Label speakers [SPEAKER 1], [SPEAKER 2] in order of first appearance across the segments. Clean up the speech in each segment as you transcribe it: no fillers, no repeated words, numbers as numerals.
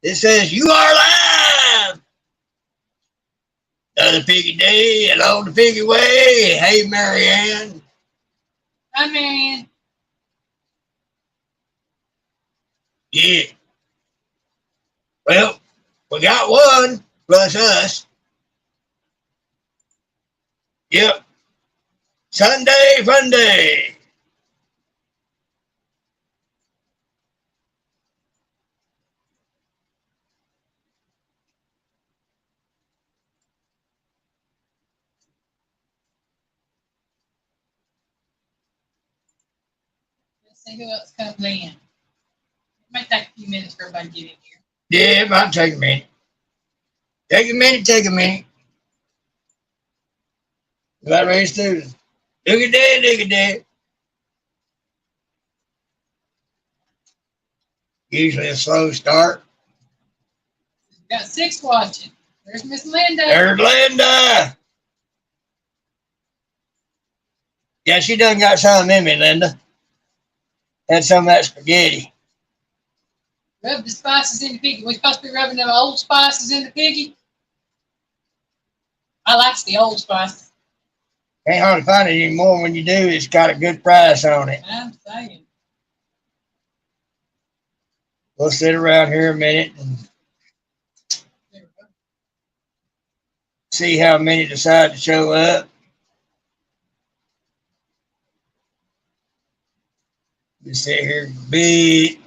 [SPEAKER 1] It says, "You are live." Another Piggy Day along the Piggy Way. Hey, Marianne.
[SPEAKER 2] Hi, Marianne.
[SPEAKER 1] Yeah. Well, we got one plus us. Yep. Sunday fun day.
[SPEAKER 2] Let's see who else comes in. It might take a few minutes for everybody to get in here.
[SPEAKER 1] Yeah, it might take a minute. Take a minute, take a minute. Got ready, students. Look at that, look at that. Usually a slow start.
[SPEAKER 2] We got 6 watching. There's Miss Linda.
[SPEAKER 1] There's Linda. Yeah, she done got some in me, Linda. Had some of that spaghetti.
[SPEAKER 2] Rub the spices in the piggy. We're supposed to be rubbing them old spices in the piggy. I like the old spices.
[SPEAKER 1] Can't hardly find it anymore. When you do, it's got a good price on it.
[SPEAKER 2] I'm saying.
[SPEAKER 1] We'll sit around here a minute and see how many decide to show up. Just sit here and beat.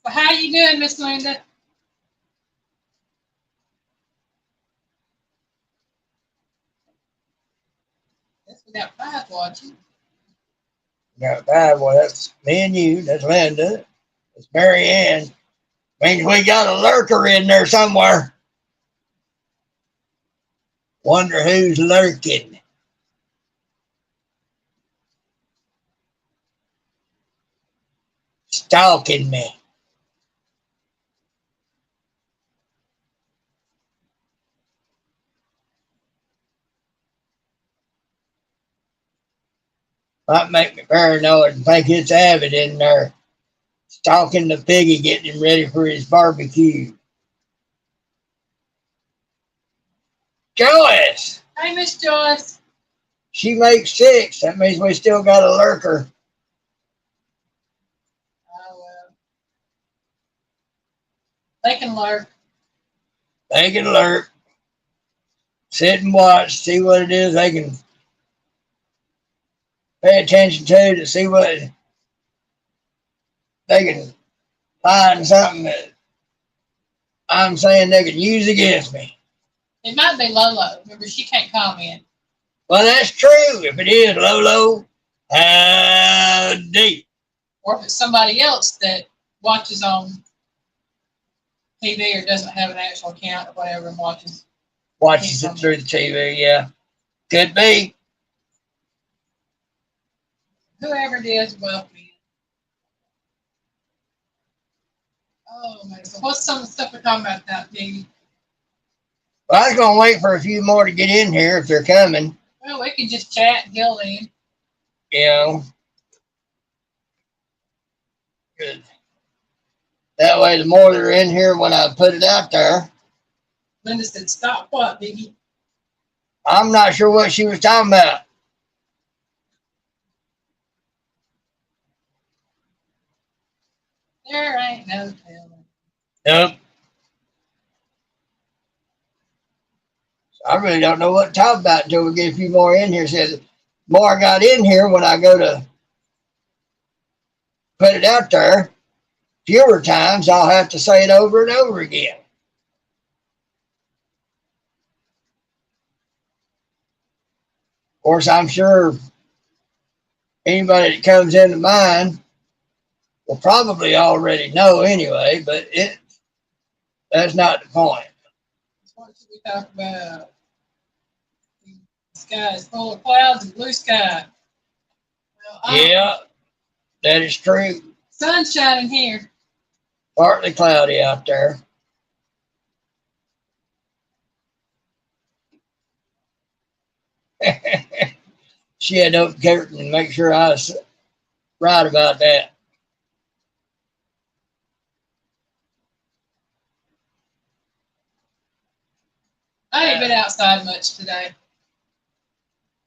[SPEAKER 2] Well, how you doing, Miss Linda? Yes, we got 5 watching.
[SPEAKER 1] Got 5. Well, that's me and you. That's Linda. That's Marianne. Means we got a lurker in there somewhere. Wonder who's lurking. Stalking me. Might make me paranoid and think it's Avid in there stalking the piggy, getting him ready for his barbecue. Joyce!
[SPEAKER 2] Hey, Miss Joyce.
[SPEAKER 1] She makes 6. That means we still got a lurker.
[SPEAKER 2] Oh, well. They can lurk.
[SPEAKER 1] They can lurk. Sit and watch, see what it is they can pay attention to see what they can find something that I'm saying they can use against me.
[SPEAKER 2] It might be Lolo. Remember, she can't comment.
[SPEAKER 1] Well, that's true. If it is Lolo, howdy.
[SPEAKER 2] Or if it's somebody else that watches on TV or doesn't have an actual account or whatever and watches.
[SPEAKER 1] Watches it through the TV, yeah. Could be.
[SPEAKER 2] Whoever it is, welcome in. Oh, man. So what's some of the stuff we're talking about now, Piggy?
[SPEAKER 1] Well, I was going to wait for a few more to get in here if they're coming.
[SPEAKER 2] Well, we can just chat until then.
[SPEAKER 1] You know. Good. That way, the more that are in here when I put it out there.
[SPEAKER 2] Linda said, stop what, Piggy?
[SPEAKER 1] I'm not sure what she was talking about.
[SPEAKER 2] There ain't no telling.
[SPEAKER 1] Nope. I really don't know what to talk about until we get a few more in here. Says more I got in here when I go to put it out there, fewer times I'll have to say it over and over again. Of course, I'm sure anybody that comes into mind will probably already know anyway, but that's not the point.
[SPEAKER 2] What should we talk about? The sky is full of clouds and blue sky. Well,
[SPEAKER 1] Yeah, that is true.
[SPEAKER 2] Sun's shining here.
[SPEAKER 1] Partly cloudy out there. she had to open the curtain and make sure I was right about that.
[SPEAKER 2] I ain't been outside much today.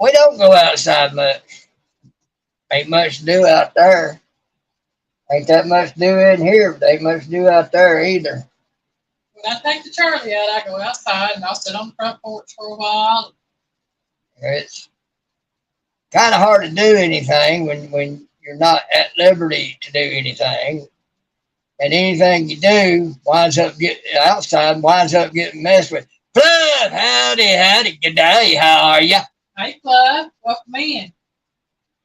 [SPEAKER 1] We don't go outside much. Ain't much to do out there. Ain't that much to do in here, but ain't much to do out there either.
[SPEAKER 2] When I take the Charlie out, I go outside and I'll sit on the front porch for a while.
[SPEAKER 1] It's kind of hard to do anything when you're not at liberty to do anything. And anything you do winds up getting outside, winds up getting messed with. Flood, howdy, good day, how are ya?
[SPEAKER 2] Hey, Club, welcome in.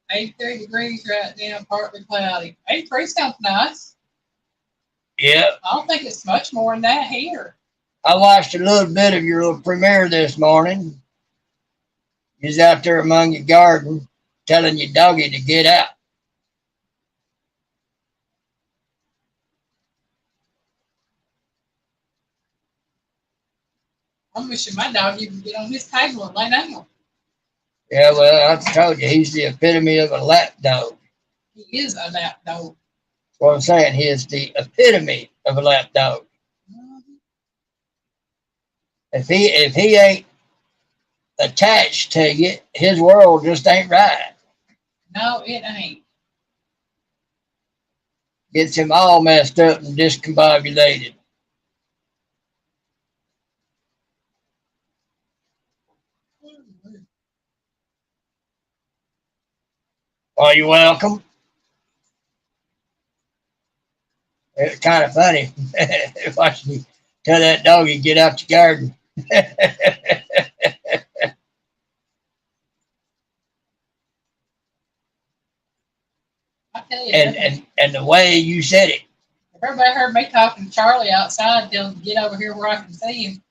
[SPEAKER 2] 83 degrees right now, partly cloudy. 83 sounds nice.
[SPEAKER 1] Yep.
[SPEAKER 2] I don't think it's much more than that here.
[SPEAKER 1] I watched a little bit of your little premiere this morning. You was out there among your garden telling your doggy to get out.
[SPEAKER 2] I'm wishing my dog even get on his table and lay down.
[SPEAKER 1] Yeah, well, I told you, he's the epitome of a lap dog.
[SPEAKER 2] He is a lap dog.
[SPEAKER 1] That's what I'm saying. He is the epitome of a lap dog.
[SPEAKER 2] Mm-hmm.
[SPEAKER 1] If he ain't attached to you, his world just ain't right.
[SPEAKER 2] No, it ain't.
[SPEAKER 1] Gets him all messed up and discombobulated. Are you welcome? It's kind of funny watching you tell that doggy get out the garden.
[SPEAKER 2] I tell you,
[SPEAKER 1] and the way you said it.
[SPEAKER 2] if everybody heard me talking to Charlie outside, tell him to get over here where I can see him.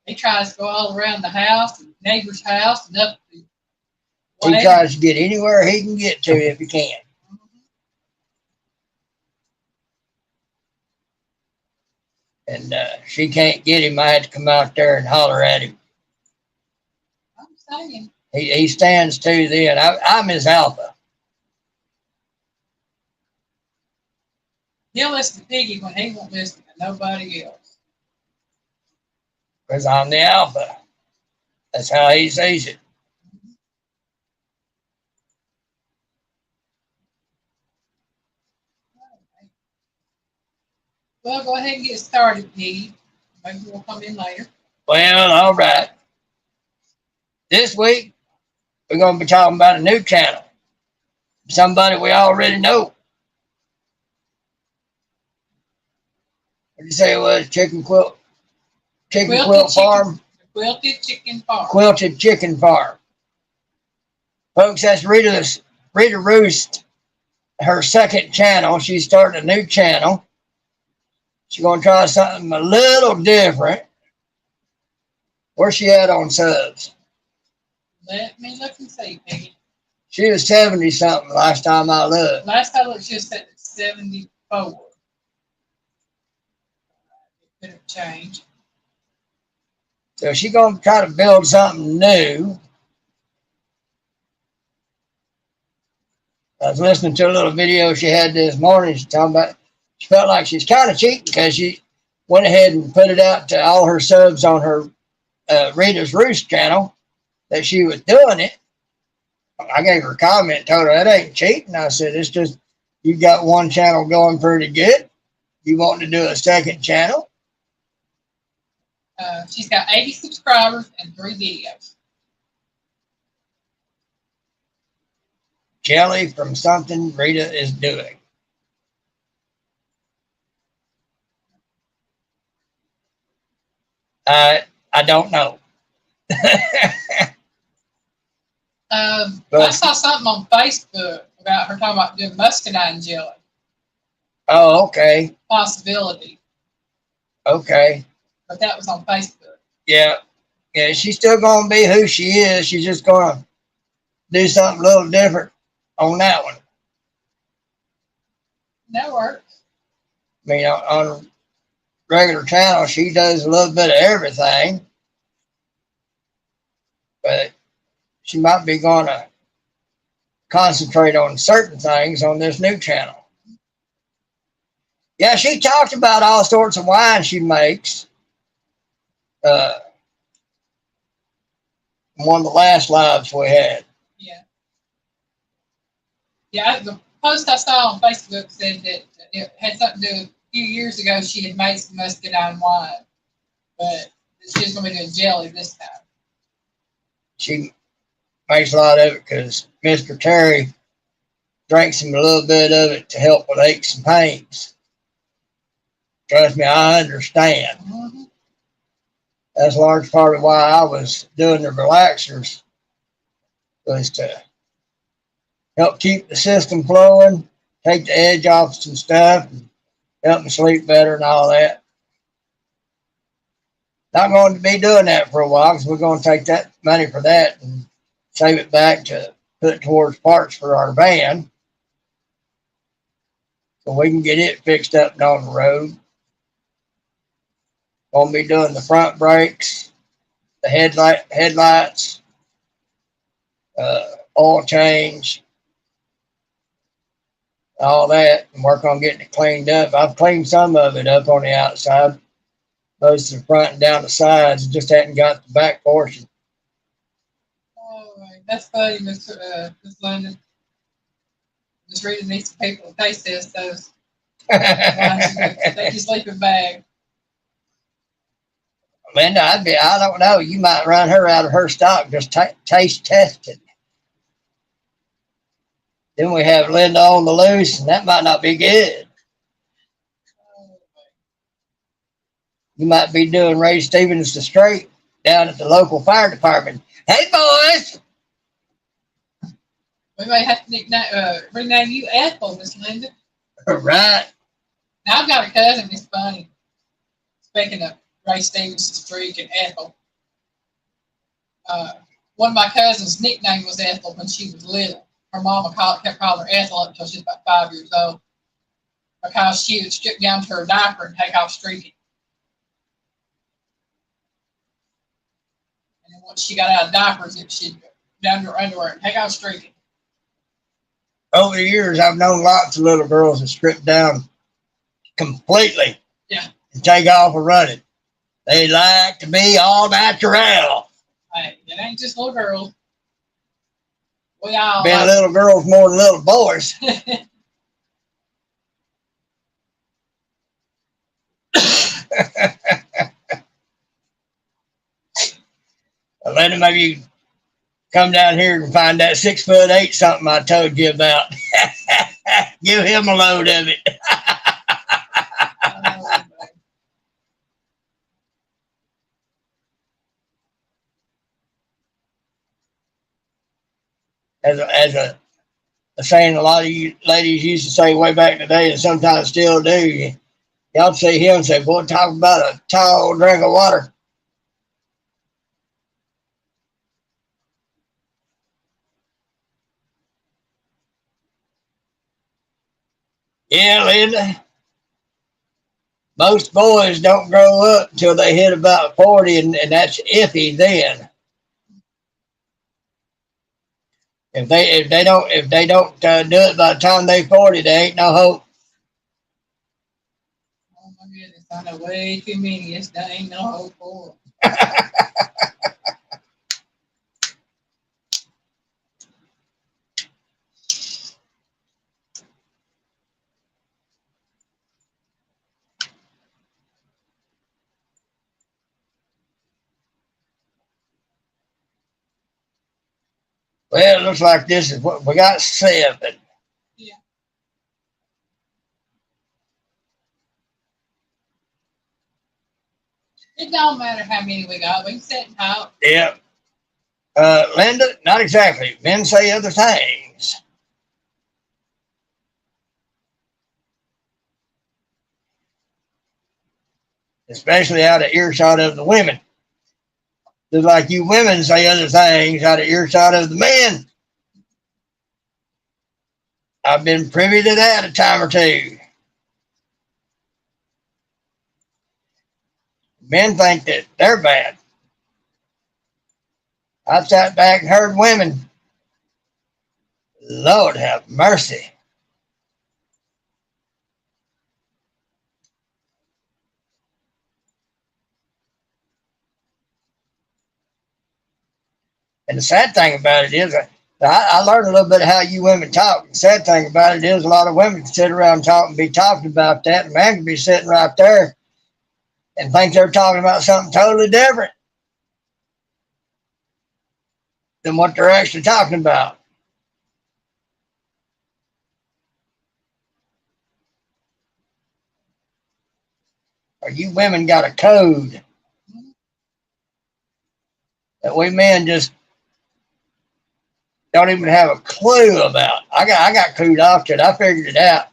[SPEAKER 2] He tries to go all around the house, the neighbor's house, and up to
[SPEAKER 1] He tries to get anywhere he can get to if he can. And she can't get him. I had to come out there and holler at him.
[SPEAKER 2] I'm saying.
[SPEAKER 1] He stands to then. I'm his alpha.
[SPEAKER 2] He'll listen to Piggy when he won't listen to nobody else.
[SPEAKER 1] Because I'm the alpha. That's how he sees it.
[SPEAKER 2] Well, go ahead and get started, Piggy. Maybe we'll come in later.
[SPEAKER 1] Well, all right. This week, we're going to be talking about a new channel. Somebody we already know. What did you say it was? Chicken Quilt Farm?
[SPEAKER 2] Quilted Chicken Farm.
[SPEAKER 1] Quilted Chicken Farm. Folks, that's Rita Roost, her second channel. She's starting a new channel. She's going to try something a little different. Where's she at on subs?
[SPEAKER 2] Let me look and see, Piggy.
[SPEAKER 1] She was 70-something last time I looked.
[SPEAKER 2] Last time it was just at 74. It could have changed.
[SPEAKER 1] So she's going to try to build something new. I was listening to a little video she had this morning. She's talking about she felt like she's kind of cheating because she went ahead and put it out to all her subs on her Rita's Roost channel that she was doing it. I gave her a comment, told her that ain't cheating. I said, it's just you got one channel going pretty good. You want to do a second channel?
[SPEAKER 2] She's got 80 subscribers and 3 videos.
[SPEAKER 1] Jelly from something Rita is doing. I don't know.
[SPEAKER 2] I saw something on Facebook about her talking about doing muscadine jelly.
[SPEAKER 1] Oh, okay.
[SPEAKER 2] Possibility.
[SPEAKER 1] Okay.
[SPEAKER 2] But that was on Facebook.
[SPEAKER 1] Yeah. Yeah, she's still going to be who she is. She's just going to do something a little different on that one.
[SPEAKER 2] That works.
[SPEAKER 1] I mean, on a regular channel, she does a little bit of everything. But she might be going to concentrate on certain things on this new channel. Yeah, she talked about all sorts of wine she makes. Uh, One of the last lives we had.
[SPEAKER 2] Yeah. Yeah, the post I saw on Facebook said that it had something to do with a few years ago she had made some muscadine wine, but she was going to be doing jelly this time.
[SPEAKER 1] She makes a lot of it because Mr. Terry drinks him a little bit of it to help with aches and pains. Trust me, I understand.
[SPEAKER 2] Mm-hmm.
[SPEAKER 1] That's a large part of why I was doing the relaxers, was to help keep the system flowing, take the edge off some stuff, and help me sleep better and all that. Not going to be doing that for a while because we're going to take that money for that and save it back to put towards parts for our van so we can get it fixed up and on the road. Going to be doing the front brakes, the headlights, oil change, all that, and work on getting it cleaned up. I've cleaned some of it up on the outside, most of the front and down the sides. Just hadn't got the back portion.
[SPEAKER 2] Oh, that's funny, Miss London. Just reading these people taste test those. Take your sleeping bag.
[SPEAKER 1] Linda, I don't know. You might run her out of her stock just taste tested. Then we have Linda on the loose, and that might not be good. You might be doing Ray Stevens the straight down at the local fire department. Hey, boys!
[SPEAKER 2] We may have to rename you Ethel, Miss Linda.
[SPEAKER 1] Right.
[SPEAKER 2] Now, I've got a cousin, Miss Bunny. Speaking of Ray Stevens the streak and Ethel, one of my cousins' nickname was Ethel when she was little. Her mama kept calling her Ethel up until she was about 5 years old because she would strip down to her diaper and take off streaking. And then once she got out of diapers, she'd go down to her underwear and take off streaking.
[SPEAKER 1] Over the years, I've known lots of little girls that strip down completely.
[SPEAKER 2] Yeah.
[SPEAKER 1] And take off and run it. They like to be all natural.
[SPEAKER 2] Hey, it ain't just little girls. We all
[SPEAKER 1] Been little girls more than little boys. Linda, maybe you come down here and find that 6'8" something I told you about. Give him a load of it. As a saying a lot of you ladies used to say way back in the day, and sometimes still do, y'all see him and say, boy, talk about a tall drink of water. Yeah, Linda. Most boys don't grow up until they hit about 40, and that's iffy then. If they don't do it by the time they 40, there ain't no hope.
[SPEAKER 2] Oh my goodness, I know way too many. There ain't no hope for them.
[SPEAKER 1] Well, it looks like this is what we got, 7.
[SPEAKER 2] Yeah. It don't matter how many we got. We can sit and talk.
[SPEAKER 1] Yep. Linda, not exactly. Men say other things. Especially out of earshot of the women. Just like you women say other things out of earshot of the men. I've been privy to that a time or two. Men think that they're bad. I sat back and heard women. Lord have mercy. And the sad thing about it is, I learned a little bit of how you women talk. The sad thing about it is, a lot of women can sit around and be talking about that. And a man can be sitting right there and think they're talking about something totally different than what they're actually talking about. Or you women got a code that we men just don't even have a clue about. I got clued off to it. I figured it out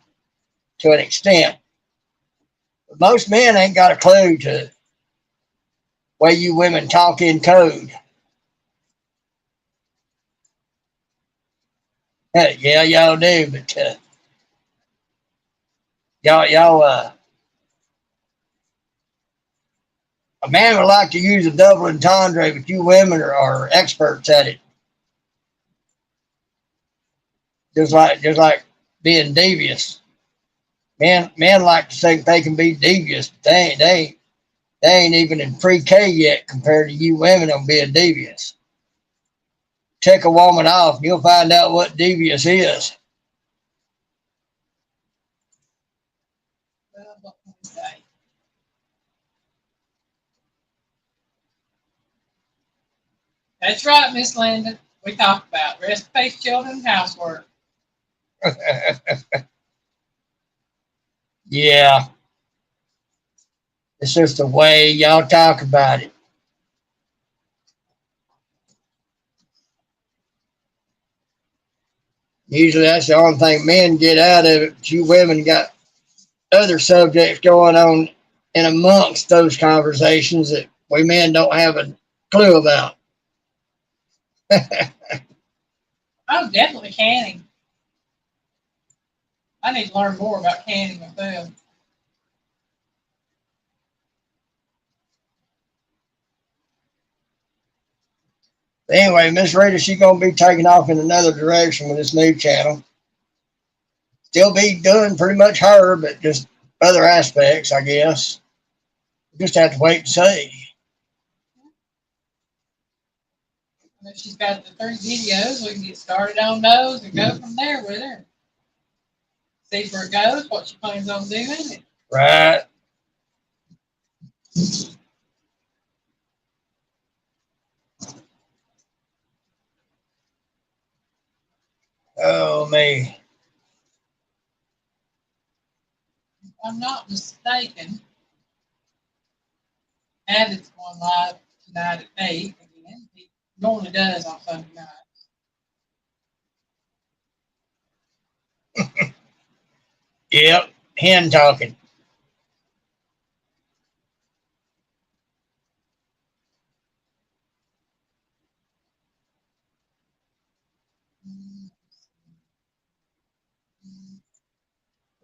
[SPEAKER 1] to an extent. But most men ain't got a clue to the way you women talk in code. Yeah, y'all do, but y'all, a man would like to use a double entendre, but you women are experts at it. Just like being devious. Men like to think they can be devious, but they ain't even in pre-K yet compared to you women on being devious. Tick a woman off, and you'll find out what devious is.
[SPEAKER 2] Well, what can we say? That's right, Miss Linda. We talk about recipes, children, and housework.
[SPEAKER 1] Yeah, it's just the way y'all talk about it. Usually that's the only thing men get out of it, but you women got other subjects going on in amongst those conversations that we men don't have a clue about.
[SPEAKER 2] I'm definitely canning. I need to learn more about canning myself.
[SPEAKER 1] Anyway, Miss Rita, she's gonna be taking off in another direction with this new channel. Still be doing pretty much her, but just other aspects, I guess. Just have to wait and see.
[SPEAKER 2] And if she's got the 3 videos, we can get started on those and go from there with her. See where it goes, what she plans on doing.
[SPEAKER 1] Right. Oh me.
[SPEAKER 2] If I'm not mistaken, Abbott's going live tonight at 8 again. He normally does on Sunday night.
[SPEAKER 1] Yep. Hen talking.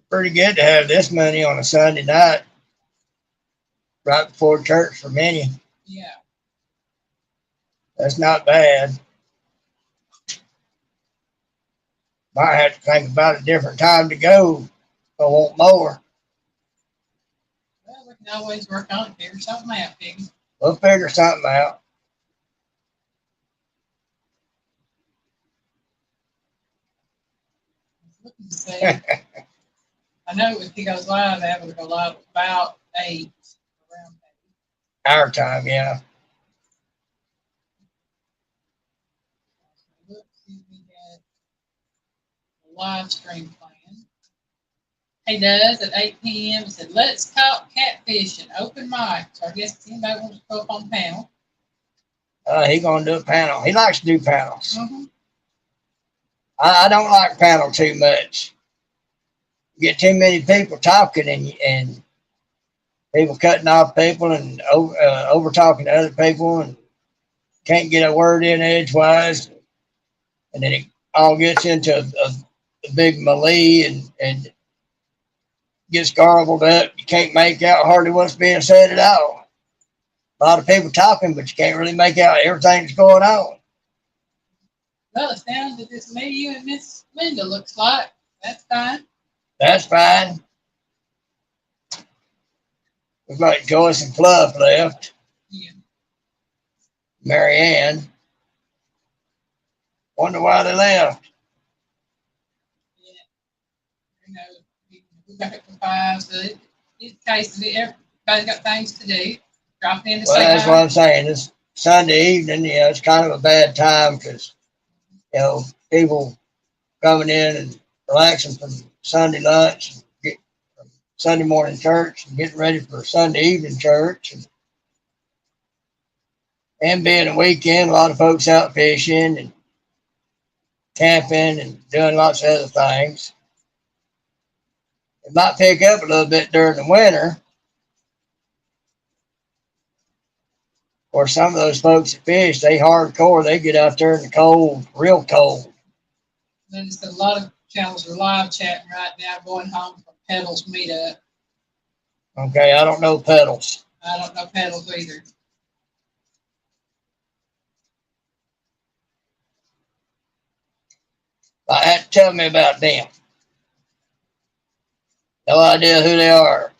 [SPEAKER 1] Pretty good to have this money on a Sunday night, right before church for many.
[SPEAKER 2] Yeah.
[SPEAKER 1] That's not bad. Might have to think about a different time to go if I want more.
[SPEAKER 2] Well, we can always work on it, figure something out, Piggy.
[SPEAKER 1] We'll figure something out.
[SPEAKER 2] Looking to see. I know if he goes live, Abbott will go live about 8, around 8.
[SPEAKER 1] Our time, yeah.
[SPEAKER 2] Let's see if we get a live stream plan. He does at 8 p.m. He said, let's talk catfishing, open mic. So I guess if anybody wants to go up on the panel.
[SPEAKER 1] He gonna do a panel. He likes to do panels.
[SPEAKER 2] Mm-hmm.
[SPEAKER 1] I don't like panel too much. You get too many people talking and people cutting off people and over talking to other people and can't get a word in edgewise, and then it all gets into a big melee and gets garbled up. You can't make out hardly what's being said at all. A lot of people talking, but you can't really make out everything that's going on.
[SPEAKER 2] Well, it's down to just me, you, and Miss Linda, looks like. That's fine.
[SPEAKER 1] That's fine. We've got Joyce and Fluff left.
[SPEAKER 2] Yeah.
[SPEAKER 1] Mary Ann. Wonder why they left.
[SPEAKER 2] Yeah. You know, we got it for 5, so it's a case of everybody's got things to do. Drop in to
[SPEAKER 1] Well,
[SPEAKER 2] say
[SPEAKER 1] that's what
[SPEAKER 2] hi.
[SPEAKER 1] I'm saying. This Sunday evening, it's kind of a bad time because, people coming in and relaxing from Sunday lunch, and get from Sunday morning church, and getting ready for Sunday evening church, and being a weekend, a lot of folks out fishing and camping and doing lots of other things. It might pick up a little bit during the winter. Or some of those folks that fish, they hardcore. They get out there in the cold, real cold.
[SPEAKER 2] Then it's a lot of channels are live chatting right now, going home from Pedals meetup.
[SPEAKER 1] Okay, I don't know pedals.
[SPEAKER 2] I don't know Pedals either.
[SPEAKER 1] Tell me about them. No idea who they are.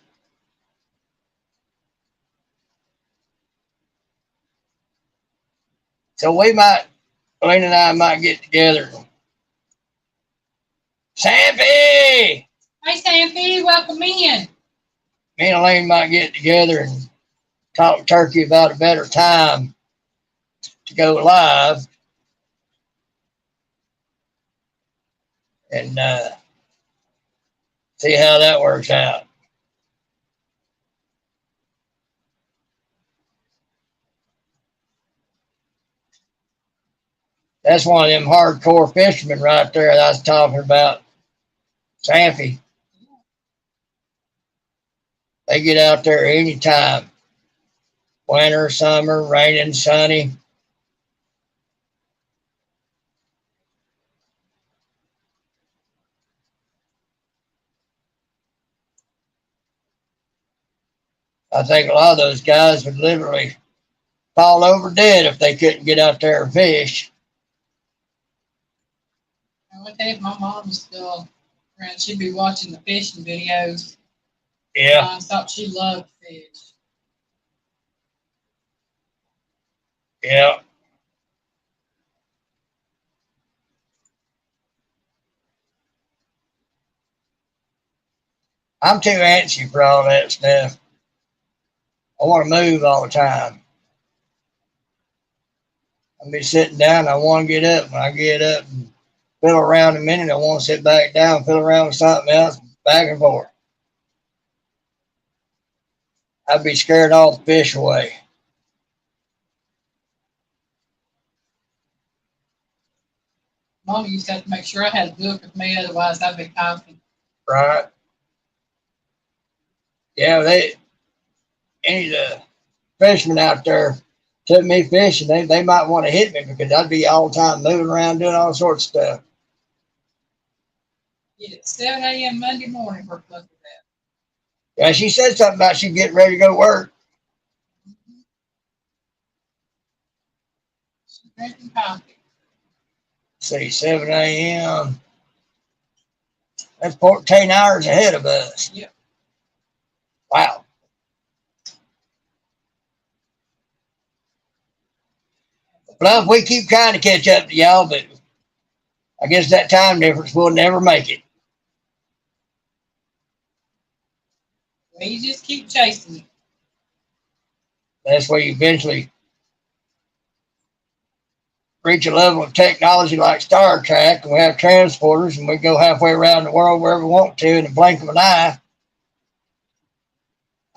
[SPEAKER 1] So Elaine and I might get together. Sampy!
[SPEAKER 2] Hey, Sandy, welcome in.
[SPEAKER 1] Me and Elaine might get together and talk turkey about a better time to go live. And see how that works out. That's one of them hardcore fishermen right there that I was talking about. Sampy. They get out there anytime. Winter, summer, raining, sunny. I think a lot of those guys would literally fall over dead if they couldn't get out there and fish.
[SPEAKER 2] I tell you, if my mom's still around, she'd be watching the fishing videos.
[SPEAKER 1] Yeah.
[SPEAKER 2] I thought she loved fish.
[SPEAKER 1] Yeah. I'm too antsy for all that stuff. I want to move all the time. I'll be sitting down. I want to get up. When I get up and fiddle around a minute, I want to sit back down, fiddle around with something else, back and forth. I'd be scaring all the fish away.
[SPEAKER 2] Mom used to have to make sure I had a book with me, otherwise I'd be coughing.
[SPEAKER 1] Right? Yeah, any of the fishermen out there took me fishing, they might want to hit me because I'd be all the time moving around doing all sorts of stuff.
[SPEAKER 2] Yeah, it's 7 a.m. Monday morning for look at that.
[SPEAKER 1] Yeah, she said something about she getting ready to go to work.
[SPEAKER 2] She's drinking coffee.
[SPEAKER 1] Let's see, 7 a.m. That's 14 hours ahead of us.
[SPEAKER 2] Yep.
[SPEAKER 1] Wow. Well, we keep trying to catch up to y'all, but I guess that time difference will never make it.
[SPEAKER 2] Well, you just keep chasing it.
[SPEAKER 1] That's where you eventually reach a level of technology like Star Trek, and we have transporters, and we go halfway around the world wherever we want to in the blink of an eye.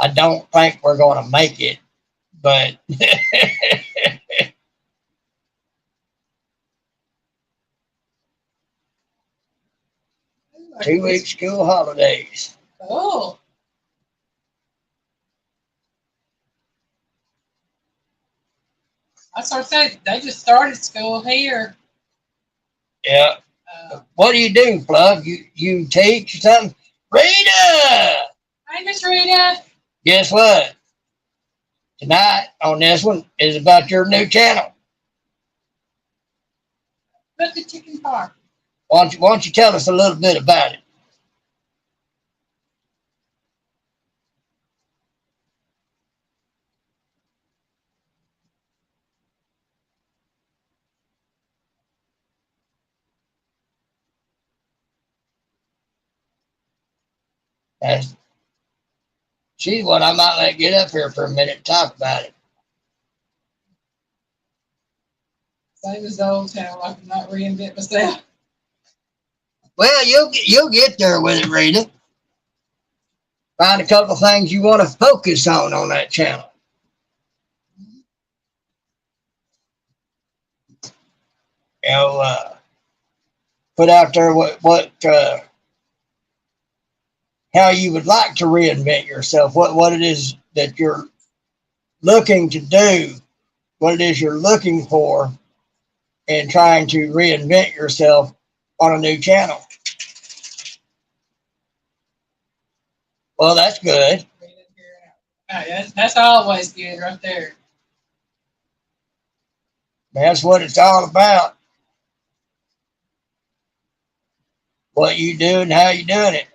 [SPEAKER 1] I don't think we're going to make it, but 2 week school holidays.
[SPEAKER 2] Oh. I started saying they just started school here.
[SPEAKER 1] Yeah. What do you do, Fluff? You teach or something? Rita!
[SPEAKER 2] Hey, Miss Rita.
[SPEAKER 1] Guess what? Tonight on this one is about your new channel.
[SPEAKER 2] But the chicken park.
[SPEAKER 1] Why don't you tell us a little bit about it? That's, she's what I might let get up here for a minute and talk about it.
[SPEAKER 2] Same as the old town. I can not reinvent myself.
[SPEAKER 1] Well, you'll get there with it, Rita. Find a couple of things you want to focus on that channel. You know, put out there what how you would like to reinvent yourself. What it is that you're looking to do. What it is you're looking for, and trying to reinvent yourself on a new channel. Well, that's good.
[SPEAKER 2] That's always good right there.
[SPEAKER 1] That's what it's all about. What you do and how you doing it.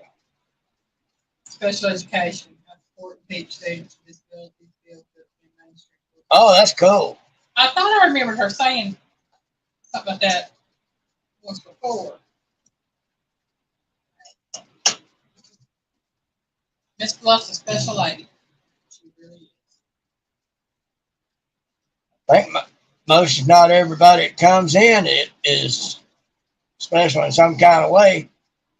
[SPEAKER 2] Special education. I support and teach students with disabilities skills in mainstream.
[SPEAKER 1] Oh, that's cool.
[SPEAKER 2] I thought I remembered her saying something like that once before. Miss Bluff's a special lady. She really is.
[SPEAKER 1] I think most, if not everybody that comes in, it is special in some kind of way.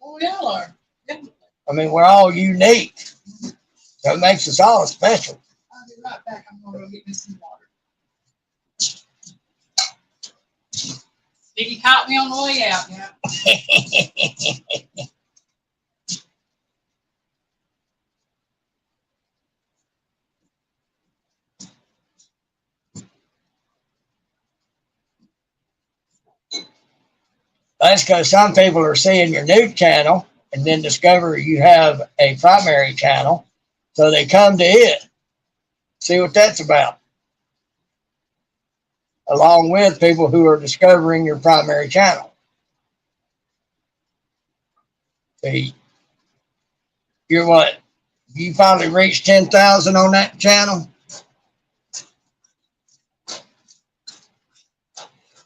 [SPEAKER 2] Well, we all are. Definitely.
[SPEAKER 1] I mean, we're all unique. So it makes us all special.
[SPEAKER 2] I'll be right back. I'm going to go get me some water. Vicky caught me on the way out. Yeah.
[SPEAKER 1] That's because some people are seeing your new channel and then discover you have a primary channel. So they come to it, see what that's about. Along with people who are discovering your primary channel. See, you're what? You finally reached 10,000 on that channel?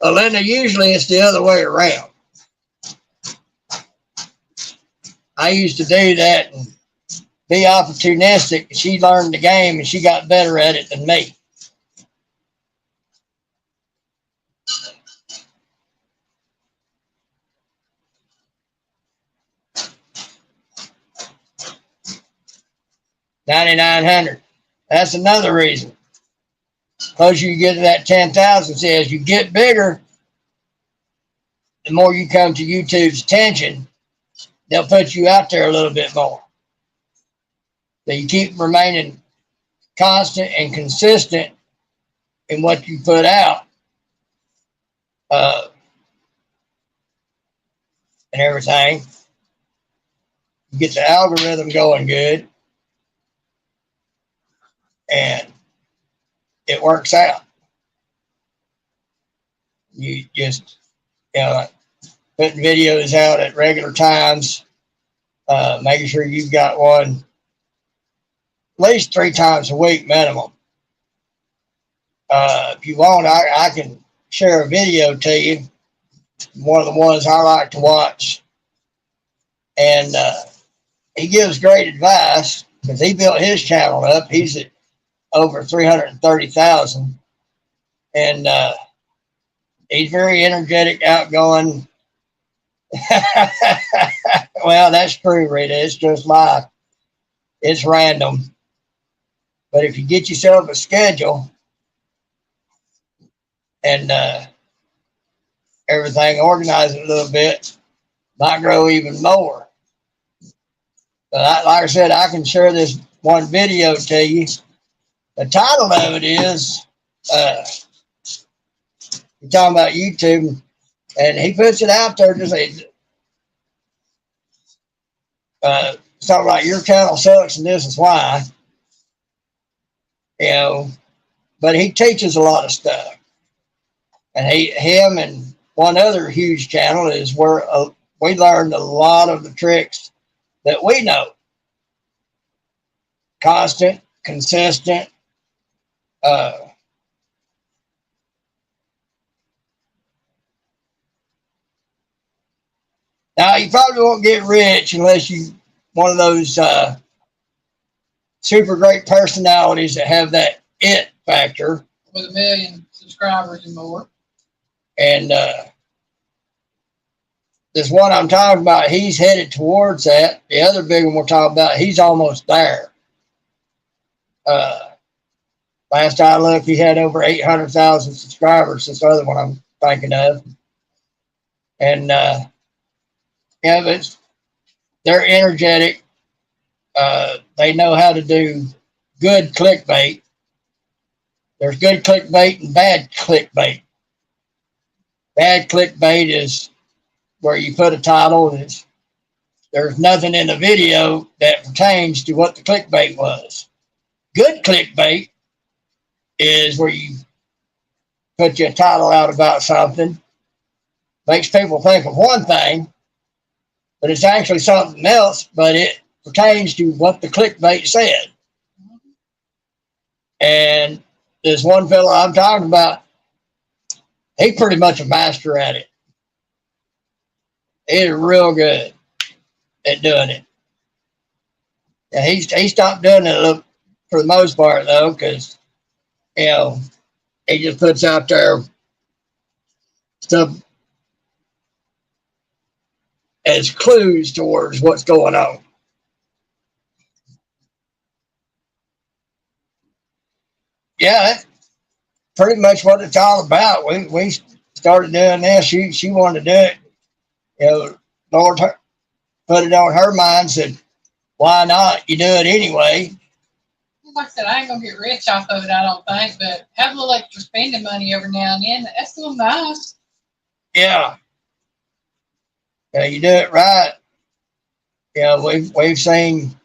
[SPEAKER 1] Well, Linda, usually it's the other way around. I used to do that and be opportunistic. She learned the game and she got better at it than me. $9,900. That's another reason. Closer you get to that 10,000, see, as you get bigger, the more you come to YouTube's attention, they'll put you out there a little bit more. So you keep remaining constant and consistent in what you put out, and everything. You get the algorithm going good, and it works out. You just, putting videos out at regular times, making sure you've got one at least 3 times a week minimum. If you want, I can share a video to you. One of the ones I like to watch. And he gives great advice because he built his channel up. He's at over 330,000. And he's very energetic, outgoing. Well, that's true, Rita. It's just life. It's random. But if you get yourself a schedule and everything, organize it a little bit, might grow even more. But like I said, I can share this one video to you. The title of it is, you're talking about YouTube, and he puts it out there to say, something like, your channel sucks and this is why. But he teaches a lot of stuff. And him and one other huge channel is where we learned a lot of the tricks that we know. Constant, consistent. Uh, Now you probably won't get rich unless you one of those super great personalities that have that it factor.
[SPEAKER 2] With 1 million subscribers and more.
[SPEAKER 1] And this one I'm talking about, he's headed towards that. The other big one we're talking about, he's almost there. Last I looked, he had over 800,000 subscribers. This other one I'm thinking of. And yeah, but they're energetic. They know how to do good clickbait. There's good clickbait and bad clickbait. Bad clickbait is where you put a title and there's nothing in the video that pertains to what the clickbait was. Good clickbait is where you put your title out about something, makes people think of one thing, but it's actually something else, but it pertains to what the clickbait said. And this one fellow I'm talking about, he's pretty much a master at it. He's real good at doing it. And he stopped doing it for the most part, though, because, you know, he just puts out there stuff as clues towards what's going on. Yeah, that's pretty much what it's all about. We started doing this. She wanted to do it. You know, Lord put it on her mind, said, why not? You do it anyway.
[SPEAKER 2] Like I said, I ain't gonna get rich off of it, I don't think, but have a little extra spending money every now and then. That's still nice.
[SPEAKER 1] Yeah. Yeah, you do it right. Yeah, we've seen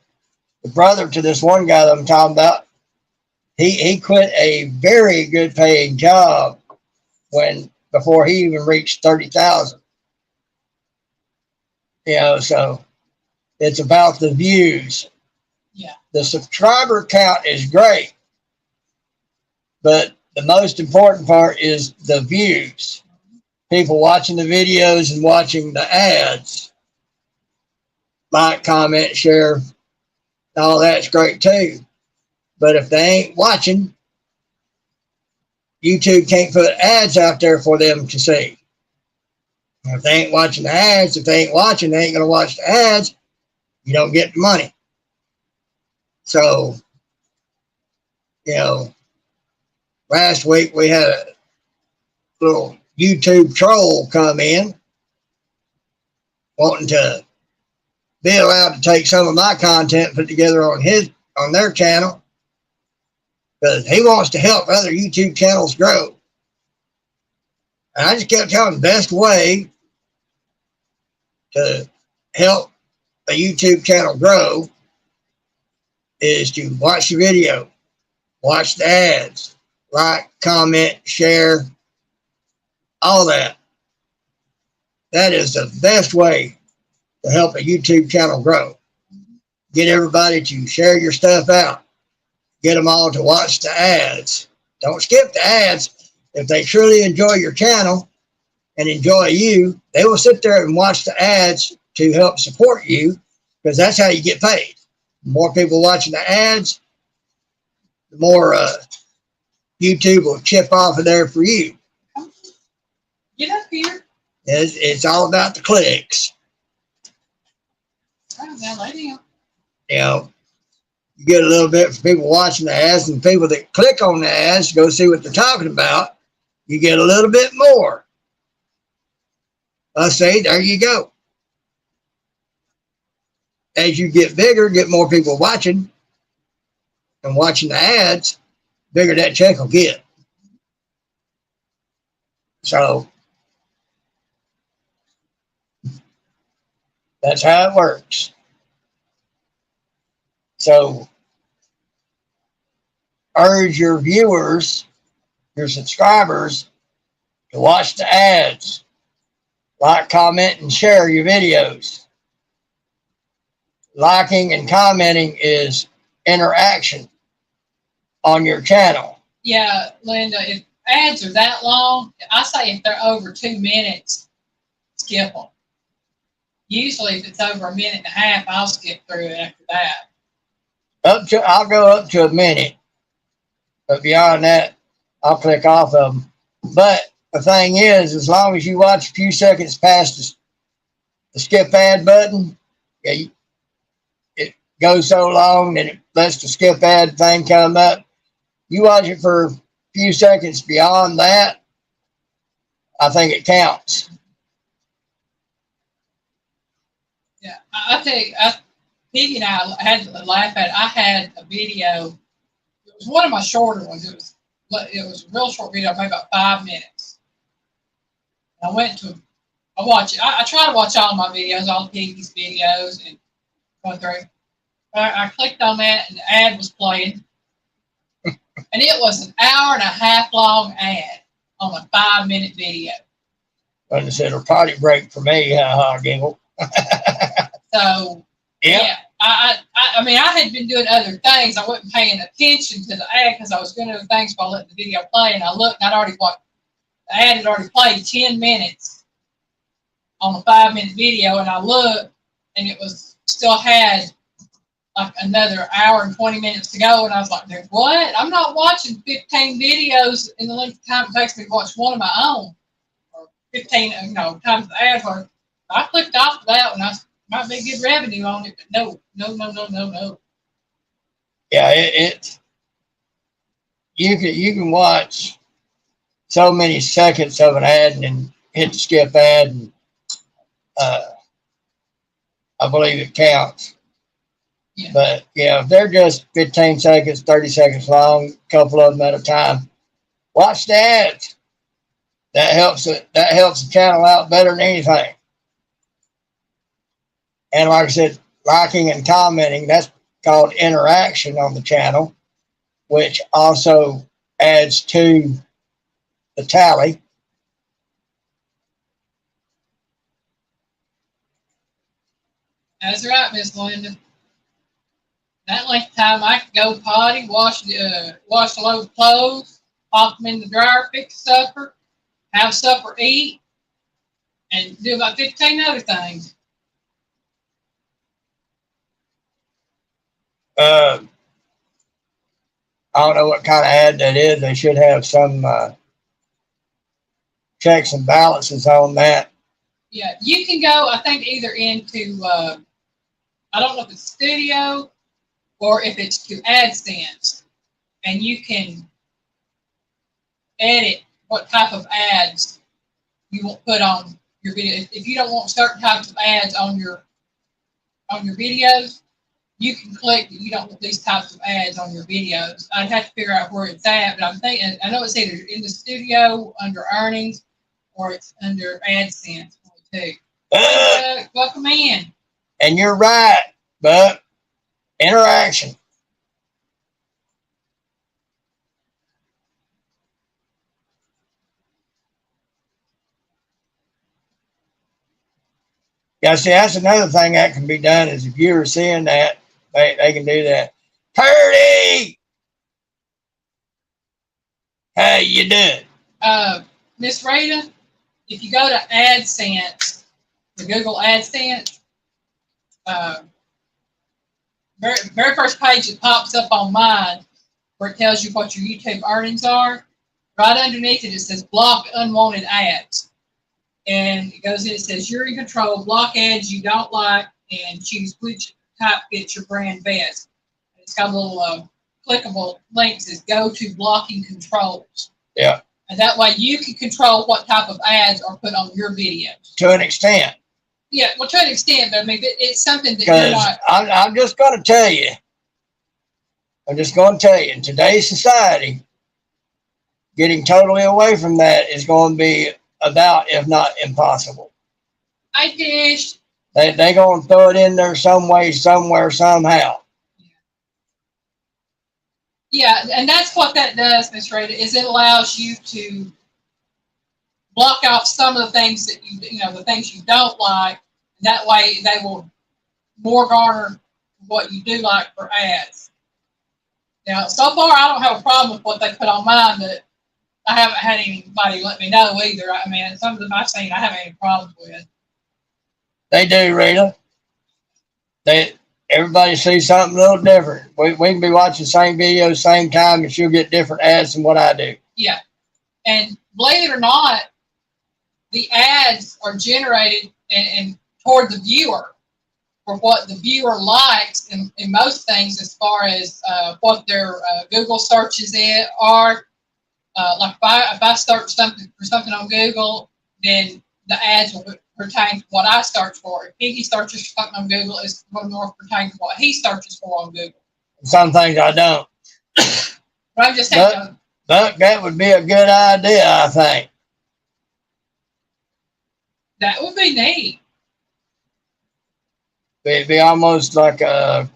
[SPEAKER 1] the brother to this one guy that I'm talking about. He quit a very good paying job before he even reached 30,000. You know, so it's about the views.
[SPEAKER 2] Yeah.
[SPEAKER 1] The subscriber count is great, but the most important part is the views. People watching the videos and watching the ads. Like, comment, share, all that's great too. But if they ain't watching, YouTube can't put ads out there for them to see. If they ain't watching the ads, if they ain't watching, they ain't going to watch the ads, you don't get the money. So, you know, last week we had a little YouTube troll come in wanting to be allowed to take some of my content put together on their channel because he wants to help other YouTube channels grow. And I just kept telling him the best way to help a YouTube channel grow is to watch the video, watch the ads, like, comment, share, all that. That is the best way to help a YouTube channel grow. Get everybody to share your stuff out. Get them all to watch the ads. Don't skip the ads. If they truly enjoy your channel and enjoy you, they will sit there and watch the ads to help support you because that's how you get paid. The more people watching the ads, the more YouTube will chip off of there for you.
[SPEAKER 2] Get up here.
[SPEAKER 1] It's all about the clicks.
[SPEAKER 2] Oh, now lay down.
[SPEAKER 1] You know, you get a little bit for people watching the ads and people that click on the ads to go see what they're talking about. You get a little bit more. Let's say, there you go. As you get bigger, get more people watching and watching the ads, bigger that check will get. So that's how it works. So urge your viewers, your subscribers, to watch the ads. like, comment, and share your videos. Liking and commenting is interaction on your channel.
[SPEAKER 2] Yeah, Linda, if ads are that long, I say if they're over 2 minutes, skip them. Usually, if it's over a minute and a half, I'll skip through it after that.
[SPEAKER 1] I'll go up to a minute, but beyond that, I'll click off of them. But the thing is, as long as you watch a few seconds past the skip ad button, yeah, it goes so long that it lets the skip ad thing come up. You watch it for a few seconds beyond that, I think it counts.
[SPEAKER 2] Yeah, I think Piggy and I had to laugh at it. I had a video. It was one of my shorter ones. It was a real short video, maybe about 5 minutes. I watch it. I try to watch all my videos, all Piggy's videos, and go through. I clicked on that, and the ad was playing, and it was an hour and a half long ad on a 5-minute video.
[SPEAKER 1] But it said a potty break for me, giggle.
[SPEAKER 2] So yeah, I mean, I had been doing other things. I wasn't paying attention to the ad because I was doing other things while letting the video play. And I looked, and the ad had already played 10 minutes on a 5-minute video. And I looked, and it was still had like another hour and 20 minutes to go. And I was like, what? I'm not watching 15 videos in the length of time it takes me to watch one of my own. Or 15, times the ad. Or I clicked off of that one. I might be good revenue on it, but no.
[SPEAKER 1] Yeah, you can watch so many seconds of an ad and then hit the skip ad, and I believe it counts.
[SPEAKER 2] Yeah.
[SPEAKER 1] But yeah, if they're just 15 seconds, 30 seconds long, a couple of them at a time, watch the ads. That helps the channel out better than anything. And like I said, liking and commenting, that's called interaction on the channel, which also adds to the tally.
[SPEAKER 2] That's right, Miss Linda. That length of time I could go potty, wash a load of clothes, pop them in the dryer, fix supper, have supper, eat, and do about 15 other things.
[SPEAKER 1] I don't know what kind of ad that is. They should have some checks and balances on that.
[SPEAKER 2] Yeah, you can go, I think, either into, I don't know if it's Studio or if it's to AdSense, and you can edit what type of ads you want put on your video. If you don't want certain types of ads on your videos, you can click that you don't want these types of ads on your videos. I'd have to figure out where it's at, but I know it's either in the Studio under earnings or it's under AdSense too. Welcome in.
[SPEAKER 1] And you're right, but interaction. Yeah, see, that's another thing that can be done is if you're seeing that, they can do that. Purdy! How you doing?
[SPEAKER 2] Miss Rita, if you go to AdSense, the Google AdSense, very first page that pops up on mine, where it tells you what your YouTube earnings are, right underneath it, it says block unwanted ads. And it goes in, it says you're in control, block ads you don't like, and choose which type fits your brand best. It's got a little clickable link that says go to blocking controls.
[SPEAKER 1] Yeah.
[SPEAKER 2] And that way you can control what type of ads are put on your videos.
[SPEAKER 1] To an extent.
[SPEAKER 2] Yeah, well, to an extent, but I mean, it's something that you're not.
[SPEAKER 1] I'm just going to tell you. In today's society, getting totally away from that is going to be about, if not impossible.
[SPEAKER 2] I fish.
[SPEAKER 1] They're going to throw it in there some way, somewhere, somehow.
[SPEAKER 2] Yeah, and that's what that does, Miss Rita, is it allows you to block off some of the things that the things you don't like. That way, they will more garner what you do like for ads. Now, so far, I don't have a problem with what they put on mine, but I haven't had anybody let me know either. I mean, some of them I've seen, I haven't any problems with.
[SPEAKER 1] They do, Rita. Everybody sees something a little different. We can be watching the same video, same time, and she'll get different ads than what I do.
[SPEAKER 2] Yeah, and believe it or not, the ads are generated and toward the viewer for what the viewer likes in most things, as far as what their Google searches are. Like if I search something for something on Google, then the ads will pertain to what I search for. If Piggy searches for something on Google, it's going to more pertain to what he searches for on Google.
[SPEAKER 1] Some things I don't.
[SPEAKER 2] But I'm just saying.
[SPEAKER 1] But that would be a good idea, I think.
[SPEAKER 2] That would be neat.
[SPEAKER 1] It'd be almost like a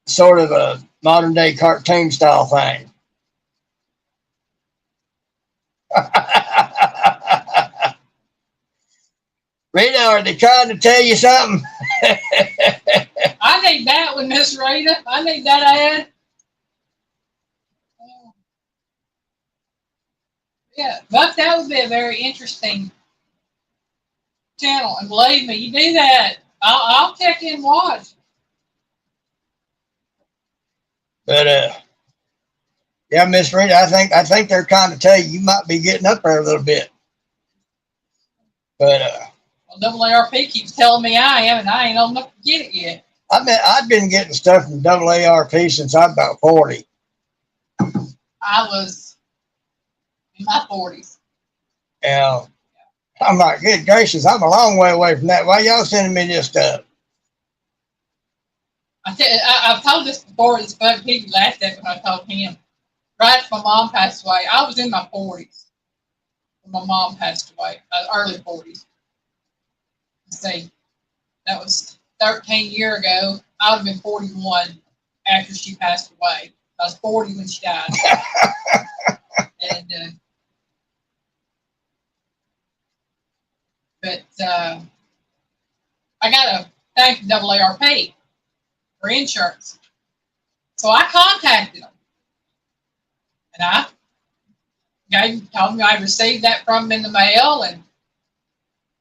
[SPEAKER 1] sort of a modern day cartoon style thing. Rita, are they trying to tell you something?
[SPEAKER 2] I need that one, Miss Rita. I need that ad. Yeah, but that would be a very interesting channel. And believe me, you do that, I'll check in and watch.
[SPEAKER 1] But yeah, Miss Rita, I think they're trying to tell you might be getting up there a little bit. But
[SPEAKER 2] well, AARP keeps telling me I am, and I ain't old enough to get it yet.
[SPEAKER 1] I've been getting stuff from AARP since I'm about 40.
[SPEAKER 2] I was in my 40s.
[SPEAKER 1] Yeah. I'm like, good gracious, I'm a long way away from that. Why y'all sending me this stuff?
[SPEAKER 2] I've told this before. This bug he laughed at when I told him. Right after my mom passed away, I was in my 40s when my mom passed away, early 40s. Let's see, that was 13 years ago. I would have been 41 after she passed away. I was 40 when she died. And but I got a thing from AARP for insurance. So I contacted them. And I told them I received that from them in the mail, and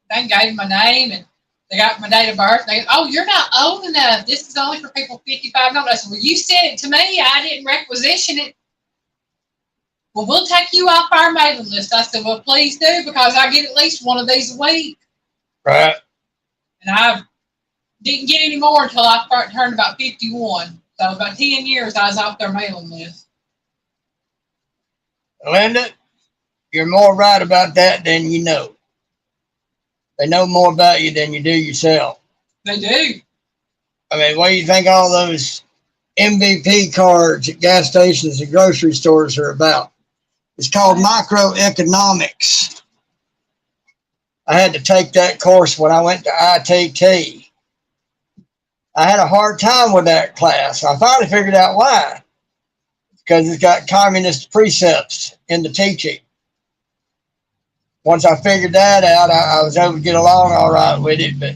[SPEAKER 2] they gave them my name, and they got my date of birth. They, oh, you're not old enough. This is only for people 55 and older. I said, well, you sent it to me. I didn't requisition it. Well, we'll take you off our mailing list. I said, well, please do, because I get at least one of these a week.
[SPEAKER 1] Right.
[SPEAKER 2] And I didn't get any more until I turned about 51. So about 10 years, I was off their mailing list.
[SPEAKER 1] Linda, you're more right about that than you know. They know more about you than you do yourself.
[SPEAKER 2] They do.
[SPEAKER 1] I mean, what do you think all those MVP cards at gas stations and grocery stores are about? It's called microeconomics. I had to take that course when I went to ITT. I had a hard time with that class. I finally figured out why. Because it's got communist precepts in the teaching. Once I figured that out, I was able to get along all right with it, but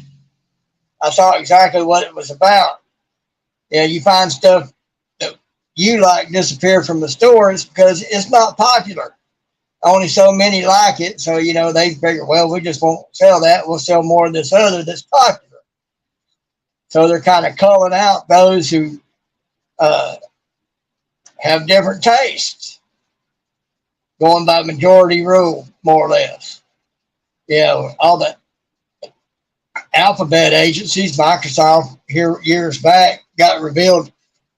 [SPEAKER 1] I saw exactly what it was about. Yeah, you find stuff that you like disappear from the stores because it's not popular. Only so many like it, so, they figure, well, we just won't sell that. We'll sell more of this other that's popular. So they're kind of culling out those who have different tastes, going by majority rule, more or less. All the alphabet agencies, Microsoft here years back got revealed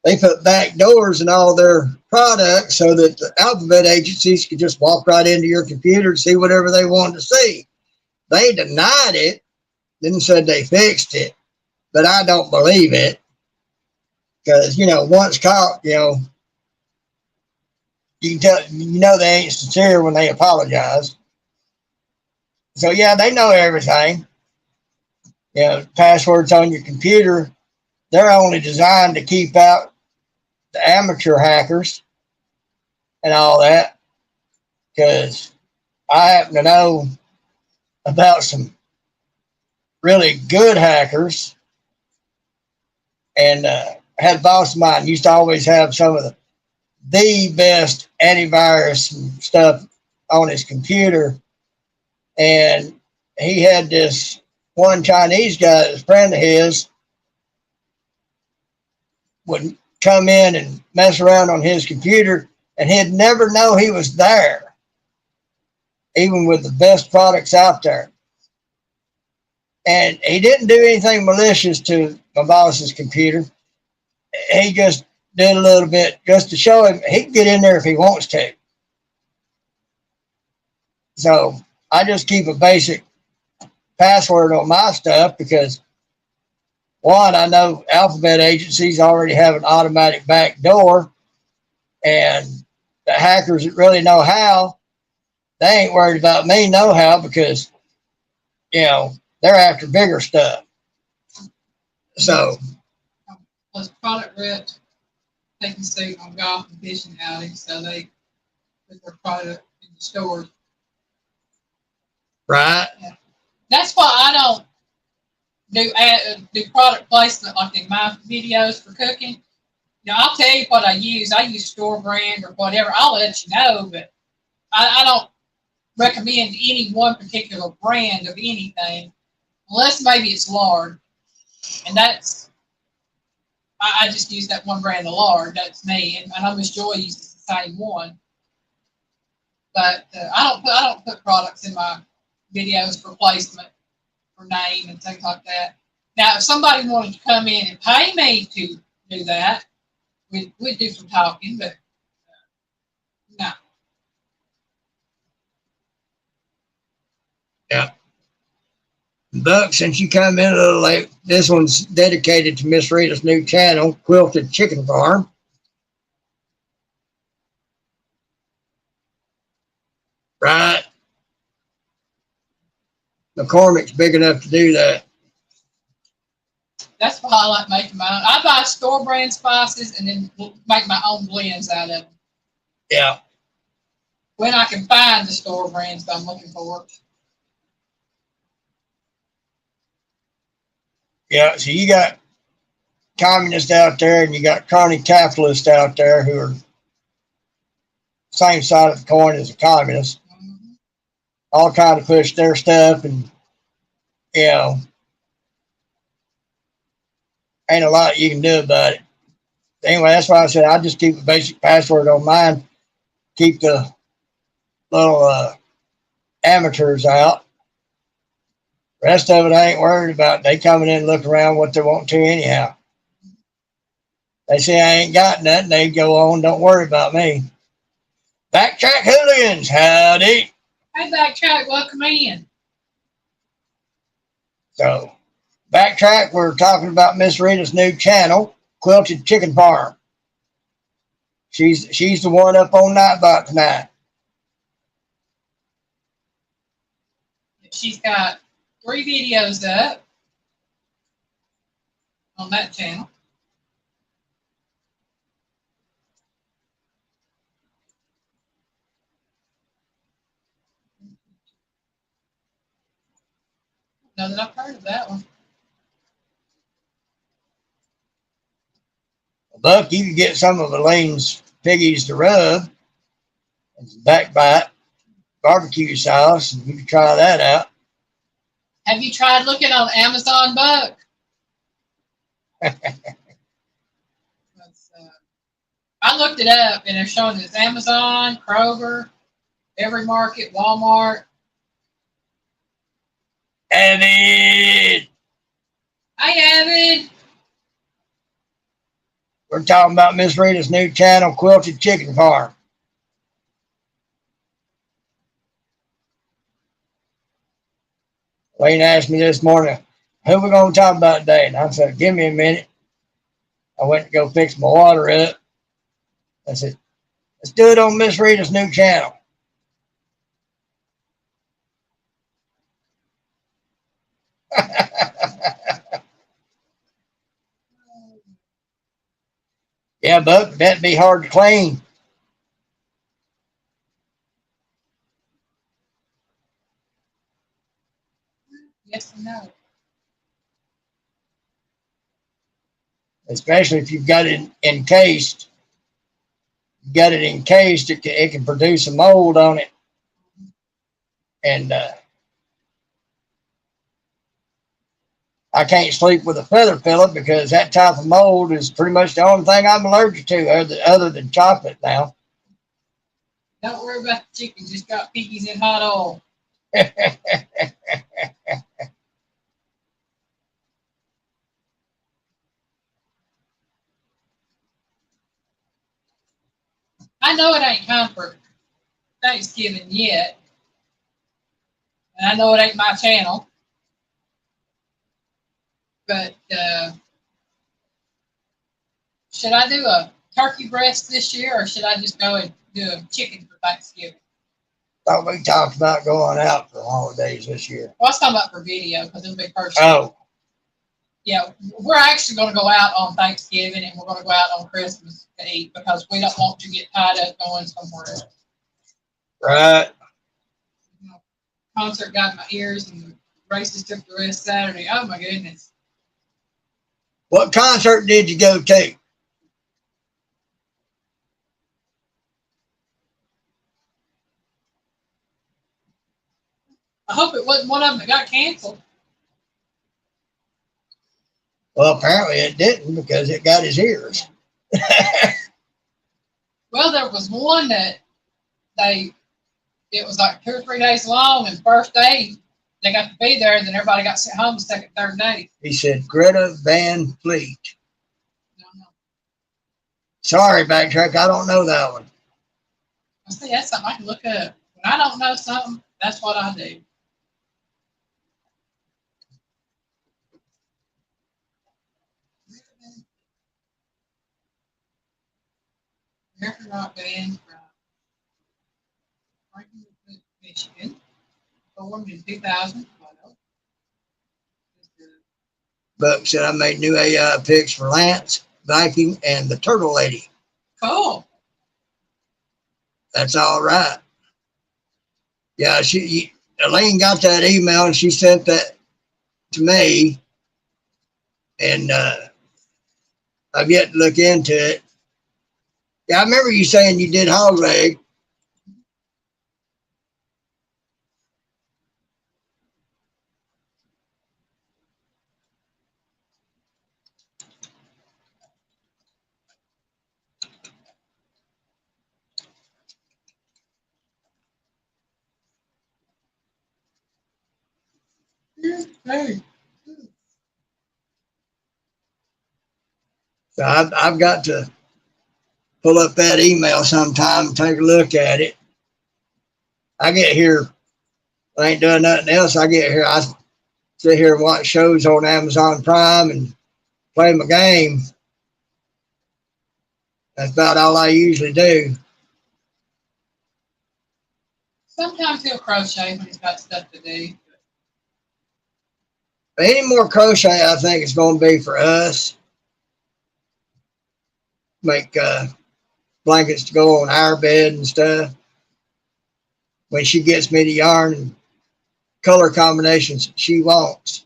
[SPEAKER 1] they put back doors in all their products so that the alphabet agencies could just walk right into your computer and see whatever they wanted to see. They denied it, then said they fixed it, but I don't believe it because, once caught, you can tell, they ain't sincere when they apologize. So, yeah, they know everything. Passwords on your computer, they're only designed to keep out the amateur hackers and all that. Because I happen to know about some really good hackers, and had a boss of mine used to always have some of the best antivirus and stuff on his computer, and he had this one Chinese guy that's a friend of his would come in and mess around on his computer, and he'd never know he was there, even with the best products out there. And he didn't do anything malicious to my boss's computer. He just did a little bit just to show him he can get in there if he wants to. So I just keep a basic password on my stuff because, one, I know alphabet agencies already have an automatic back door, and the hackers that really know how, they ain't worried about me know how because, they're after bigger stuff. So
[SPEAKER 2] Those product reps taking suit on golf and fishing outings, so they put their product in the stores.
[SPEAKER 1] right.
[SPEAKER 2] Yeah. That's why I don't do product placement like in my videos for cooking. I'll tell you what I use. I use store brand or whatever. I'll let you know, but I don't recommend any one particular brand of anything, unless maybe it's lard, and that's I just use that one brand of lard. That's me, and I know Miss Joy uses the same one. But I don't put products in my videos for placement, for name and things like that. Now, if somebody wanted to come in and pay me to do that, we'd do some talking, but no.
[SPEAKER 1] Yeah. Buck, since you come in a little late, this one's dedicated to Miss Rita's new channel, Quilted Chicken Farm. Right. McCormick's big enough to do that.
[SPEAKER 2] That's why I like making my own. I buy store brand spices and then make my own blends out of them.
[SPEAKER 1] Yeah.
[SPEAKER 2] When I can find the store brands that I'm looking for.
[SPEAKER 1] Yeah. So you got communists out there and you got crony capitalists out there who are same side of the coin as the communists, all trying to push their stuff, and ain't a lot you can do about it. Anyway, that's why I said I just keep a basic password on mine, keep the little amateurs out. Rest of it I ain't worried about. They coming in and look around what they want to anyhow. They say I ain't got nothing, they go on, don't worry about me. Backtrack hooligans, howdy.
[SPEAKER 2] Hey, Backtrack, welcome in.
[SPEAKER 1] So, Backtrack, we're talking about Miss Rita's new channel, Quilted Chicken Farm. She's the one up on Nightbot tonight.
[SPEAKER 2] She's got 3 videos up on that channel. Know that I've heard of that one.
[SPEAKER 1] Buck, you can get some of Elaine's piggies to rub and some backbite barbecue sauce, and you can try that out.
[SPEAKER 2] Have you tried looking on Amazon, Buck? I looked it up, and they're showing this Amazon, Kroger, Every Market, Walmart.
[SPEAKER 1] Avid!
[SPEAKER 2] Hi, Avid.
[SPEAKER 1] We're talking about Miss Rita's new channel, Quilted Chicken Farm. Lane asked me this morning, who are we going to talk about today? And I said, give me a minute. I went to go fix my water up. I said, let's do it on Miss Rita's new channel. Yeah, Buck, that'd be hard to clean.
[SPEAKER 2] Yes and no.
[SPEAKER 1] Especially if you've got it encased. You got it encased, it can produce a mold on it. And I can't sleep with a feather pillow because that type of mold is pretty much the only thing I'm allergic to other than chocolate now.
[SPEAKER 2] Don't worry about the chicken. Just got piggies in hot oil. I know it ain't time for Thanksgiving yet, and I know it ain't my channel, but should I do a turkey breast this year, or should I just go and do a chicken for Thanksgiving?
[SPEAKER 1] Thought we talked about going out for holidays this year.
[SPEAKER 2] Well, I was talking about for video because it'll be first.
[SPEAKER 1] Oh.
[SPEAKER 2] Yeah, we're actually going to go out on Thanksgiving and we're going to go out on Christmas to eat because we don't want to get tied up going somewhere else.
[SPEAKER 1] Right.
[SPEAKER 2] You know, concert got in my ears and the races took the rest Saturday. Oh my goodness.
[SPEAKER 1] What concert did you go to?
[SPEAKER 2] I hope it wasn't one of them that got canceled.
[SPEAKER 1] Well, apparently it didn't because it got his ears.
[SPEAKER 2] Well, there was one that it was like 2 or 3 days long, and first day they got to be there, and then everybody got sent home the second, third day.
[SPEAKER 1] He said Greta Van Fleet.
[SPEAKER 2] No.
[SPEAKER 1] Sorry, backtrack. I don't know that one.
[SPEAKER 2] I see, that's something I can look up. When I don't know something, that's what I do. American rock band from Franklin, Michigan, formed in 2012.
[SPEAKER 1] Buck said I made new AI pics for Lance, Viking, and the Turtle Lady.
[SPEAKER 2] Cool.
[SPEAKER 1] That's all right. Yeah, Elaine got that email and she sent that to me, and I've yet to look into it. Yeah, I remember you saying you did hog leg.
[SPEAKER 2] Hey.
[SPEAKER 1] So I've got to pull up that email sometime and take a look at it. I get here, I ain't doing nothing else. I get here, I sit here and watch shows on Amazon Prime and play my game. That's about all I usually do.
[SPEAKER 2] Sometimes he'll crochet when he's got stuff to do.
[SPEAKER 1] But any more crochet, I think it's going to be for us. Make blankets to go on our bed and stuff. When she gets me the yarn and color combinations she wants.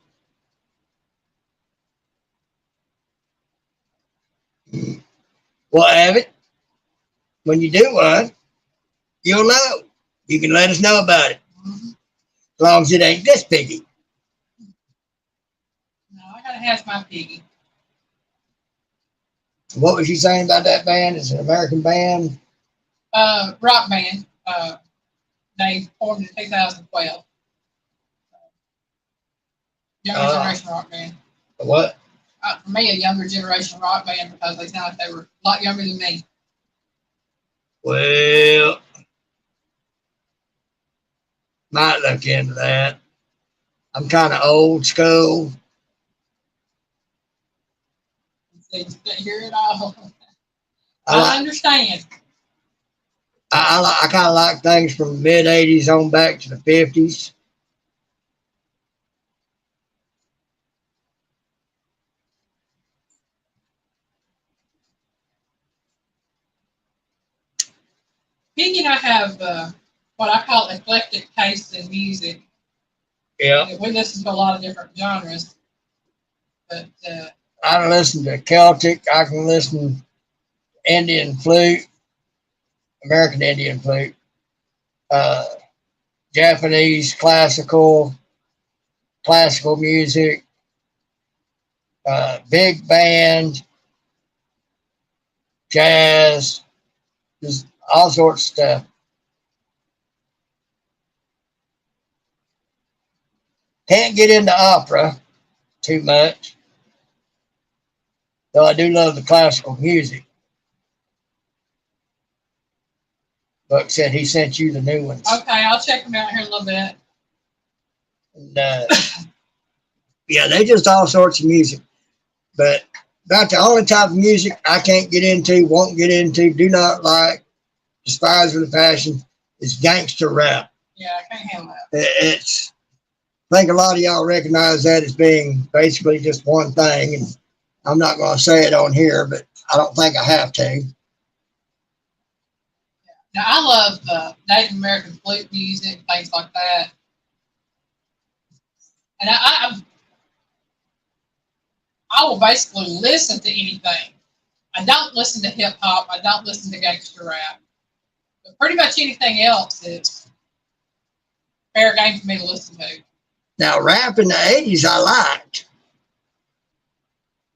[SPEAKER 1] Well, Abbott, when you do one, you'll know. You can let us know about it.
[SPEAKER 2] Mm-hmm.
[SPEAKER 1] As long as it ain't this piggy.
[SPEAKER 2] No, I gotta have my piggy.
[SPEAKER 1] What was you saying about that band? It's an American band?
[SPEAKER 2] Rock band. They formed in 2012. Younger generation rock band.
[SPEAKER 1] What?
[SPEAKER 2] For me, a younger generation rock band because they sound like they were a lot younger than me.
[SPEAKER 1] Well, might look into that. I'm kind of old school.
[SPEAKER 2] They hear it all.
[SPEAKER 1] I
[SPEAKER 2] understand.
[SPEAKER 1] I kind of like things from the mid 80s on back to the 50s.
[SPEAKER 2] Piggy and I have what I call eclectic tastes in music.
[SPEAKER 1] Yeah.
[SPEAKER 2] We listen to a lot of different genres, but
[SPEAKER 1] I can listen to Celtic. I can listen to Indian flute, American Indian flute, uh, Japanese classical music, big band, jazz, just all sorts of stuff. Can't get into opera too much, though I do love the classical music. Buck said he sent you the new ones.
[SPEAKER 2] okay, I'll check them out here in a little bit.
[SPEAKER 1] And, yeah, they just all sorts of music. But about the only type of music I can't get into, won't get into, do not like, despise with a passion is gangster rap.
[SPEAKER 2] Yeah, I can't handle that.
[SPEAKER 1] It's, I think a lot of y'all recognize that as being basically just one thing, and I'm not going to say it on here, but I don't think I have to.
[SPEAKER 2] Now, I love Native American flute music, things like that. And I will basically listen to anything. I don't listen to hip hop. I don't listen to gangster rap. But pretty much anything else is fair game for me to listen to.
[SPEAKER 1] Now, rap in the 80s I liked.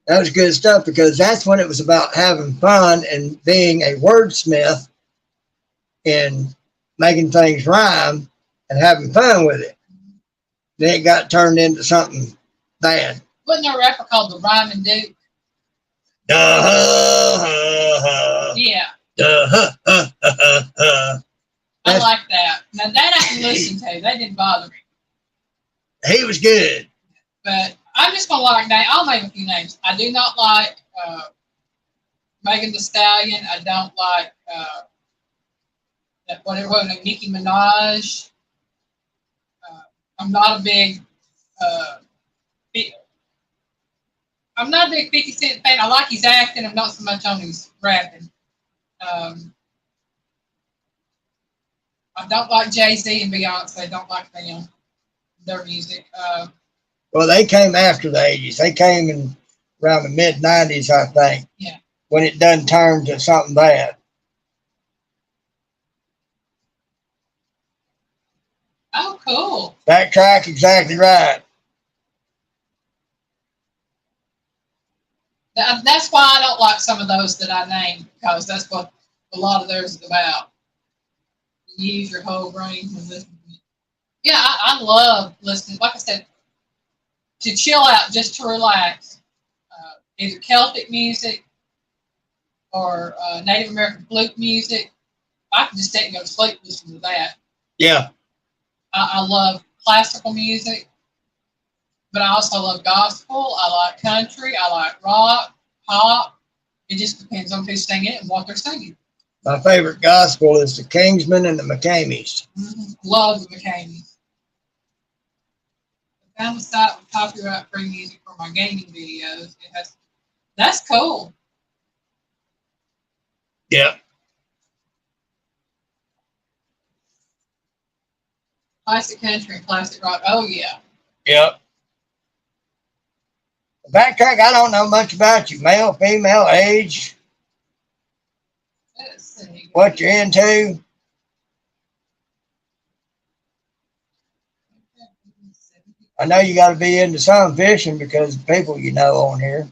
[SPEAKER 1] That was good stuff because that's when it was about having fun and being a wordsmith and making things rhyme and having fun with it. Then it got turned into something bad.
[SPEAKER 2] Wasn't there a rapper called the Rhyme Duke? Yeah. I like that. Now that I can listen to. That didn't bother me.
[SPEAKER 1] He was good.
[SPEAKER 2] But I'm just gonna like name. I'll name a few names. I do not like Megan Thee Stallion. I don't like that whatever Nicki Minaj. I'm not a big. I'm not a big 50 Cent fan. I like his acting. I'm not so much on his rapping. I don't like Jay-Z and Beyonce. I don't like them, their music.
[SPEAKER 1] Well, they came after the 80s. They came in around the mid 90s, I think.
[SPEAKER 2] Yeah.
[SPEAKER 1] When it done turned to something bad.
[SPEAKER 2] Oh, cool.
[SPEAKER 1] Backtrack, exactly right.
[SPEAKER 2] That's why I don't like some of those that I named, because that's what a lot of theirs is about. You use your whole brain to listen. Yeah, I love listening. Like I said, to chill out, just to relax. Either Celtic music or Native American flute music. I can just sit and go to sleep listening to that.
[SPEAKER 1] Yeah.
[SPEAKER 2] I love classical music, but I also love gospel. I like country. I like rock, pop. It just depends on who's singing it and what they're singing.
[SPEAKER 1] My favorite gospel is the Kingsmen and the McCameys.
[SPEAKER 2] Mm-hmm. Love the McCameys. I found the site with copyright free music for my gaming videos. That's cool.
[SPEAKER 1] Yep.
[SPEAKER 2] Classic country and classic rock. Oh, yeah.
[SPEAKER 1] Yep. Backtrack, I don't know much about you. Male, female, age.
[SPEAKER 2] Let's see.
[SPEAKER 1] What you're into. I know you got to be into some fishing because of people you know on here.